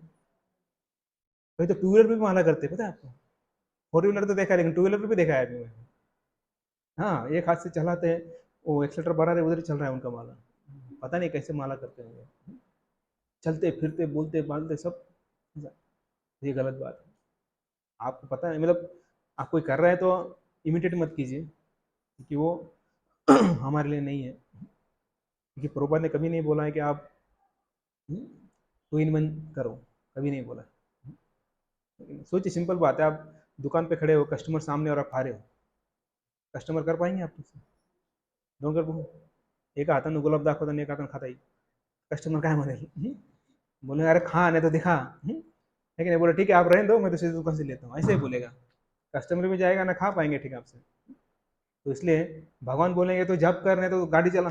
कहीं तो टू व्हीलर पे भी माला करते हैं, पता है आपको। फोर व्हीलर तो देखा है, लेकिन टू व्हीलर पे भी देखा है अभी मैंने। हाँ, एक हाथ से चलाते हैं, वो एक्सीटर बढ़ा रहे, उधर ही चल रहा है उनका माला, पता नहीं कैसे माला करते होंगे, चलते फिरते बोलते बालते सब, ये गलत बात है। आपको पता है, मतलब आप कोई कर रहा है तो इमिटेट मत कीजिए, क्योंकि वो हमारे लिए नहीं है। क्योंकि प्रभुपाद ने कभी नहीं बोला है कि आप टू इन वन करो, कभी नहीं बोला। सोचिए, सिंपल बात है, आप दुकान पे खड़े हो, कस्टमर सामने और आप खा रहे हो, कस्टमर कर पाएंगे आप तुझसे? दोन कर बघू, एका हातानं गुलाब दाखवता आणि एका हातानं खाता येईल, कस्टमर काय म्हणेल? बोले अरे खा नहीं तो दिखा, है कि नहीं? बोले ठीक है आप रहने दो, मैं दूसरी दुकान से लेता हूँ, ऐसे ही बोलेगा। कस्टमर भी जाएगा ना खा पाएंगे ठीक आपसे। तो इसलिए भगवान बोलेंगे तो जब कर, नहीं तो गाड़ी चला,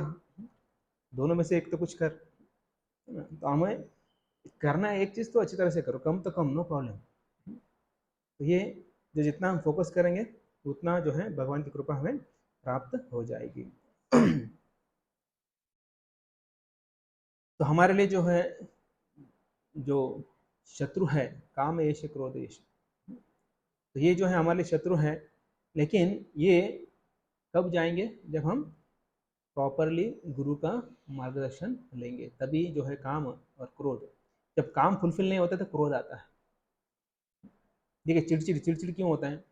दोनों में से एक तो कुछ कर। है ना। तो हमें करना है एक चीज़ तो अच्छी तरह से करो, कम तो कम, नो प्रॉब्लम। तो ये जो जितना हम फोकस करेंगे उतना जो है भगवान की कृपा हमें प्राप्त हो जाएगी। तो हमारे लिए जो है जो शत्रु है, काम एष क्रोध एष, तो ये जो है हमारे लिए शत्रु है, लेकिन ये कब जाएंगे, जब हम प्रॉपरली गुरु का मार्गदर्शन लेंगे, तभी जो है काम और क्रोध, जब काम फुलफिल नहीं होता तो क्रोध आता है। देखिए चिड़चिड़ चिड़चिड़ क्यों होता है,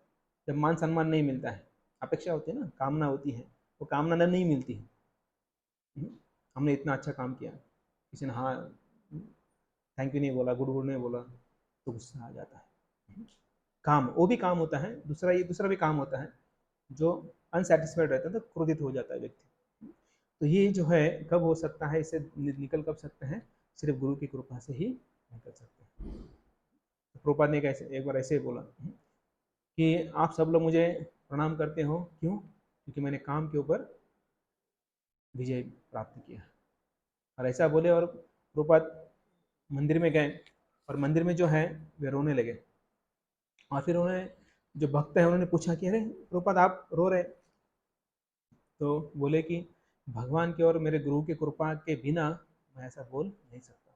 जब मान सम्मान नहीं मिलता है, अपेक्षा होती है ना, कामना होती है, वो कामना नहीं मिलती है। हमने इतना अच्छा काम किया, किसी ने हाँ थैंक यू नहीं बोला, गुड गुड नहीं बोला, तो गुस्सा आ जाता है। काम, वो भी काम होता है, दूसरा ये दूसरा भी काम होता है, जो अनसेटिस्फाइड रहता है तो क्रोधित हो जाता है व्यक्ति। तो ये जो है कब हो सकता है, इससे निकल कब सकते हैं, सिर्फ गुरु की कृपा से ही निकल सकते हैं। तो प्रभुपाद ने कैसे एक बार ऐसे ही बोला कि आप सब लोग मुझे प्रणाम करते हो, क्यों, क्योंकि मैंने काम के ऊपर विजय प्राप्त किया। और ऐसा बोले और प्रभुपाद मंदिर में गए, और मंदिर में जो है वे रोने लगे। और फिर उन्होंने, जो भक्त है उन्होंने पूछा कि अरे प्रभुपाद आप रो रहे, तो बोले कि भगवान की और मेरे गुरु की कृपा के बिना मैं ऐसा बोल नहीं सकता।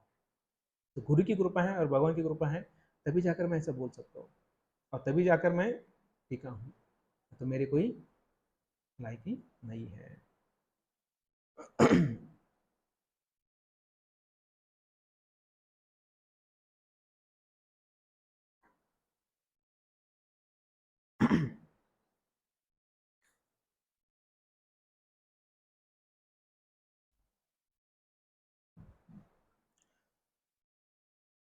तो गुरु की कृपा है और भगवान की कृपा है, तभी जाकर मैं ऐसा बोल सकता हूँ, और तभी जाकर मैं टिका हूँ, तो मेरी कोई लायकी नहीं है।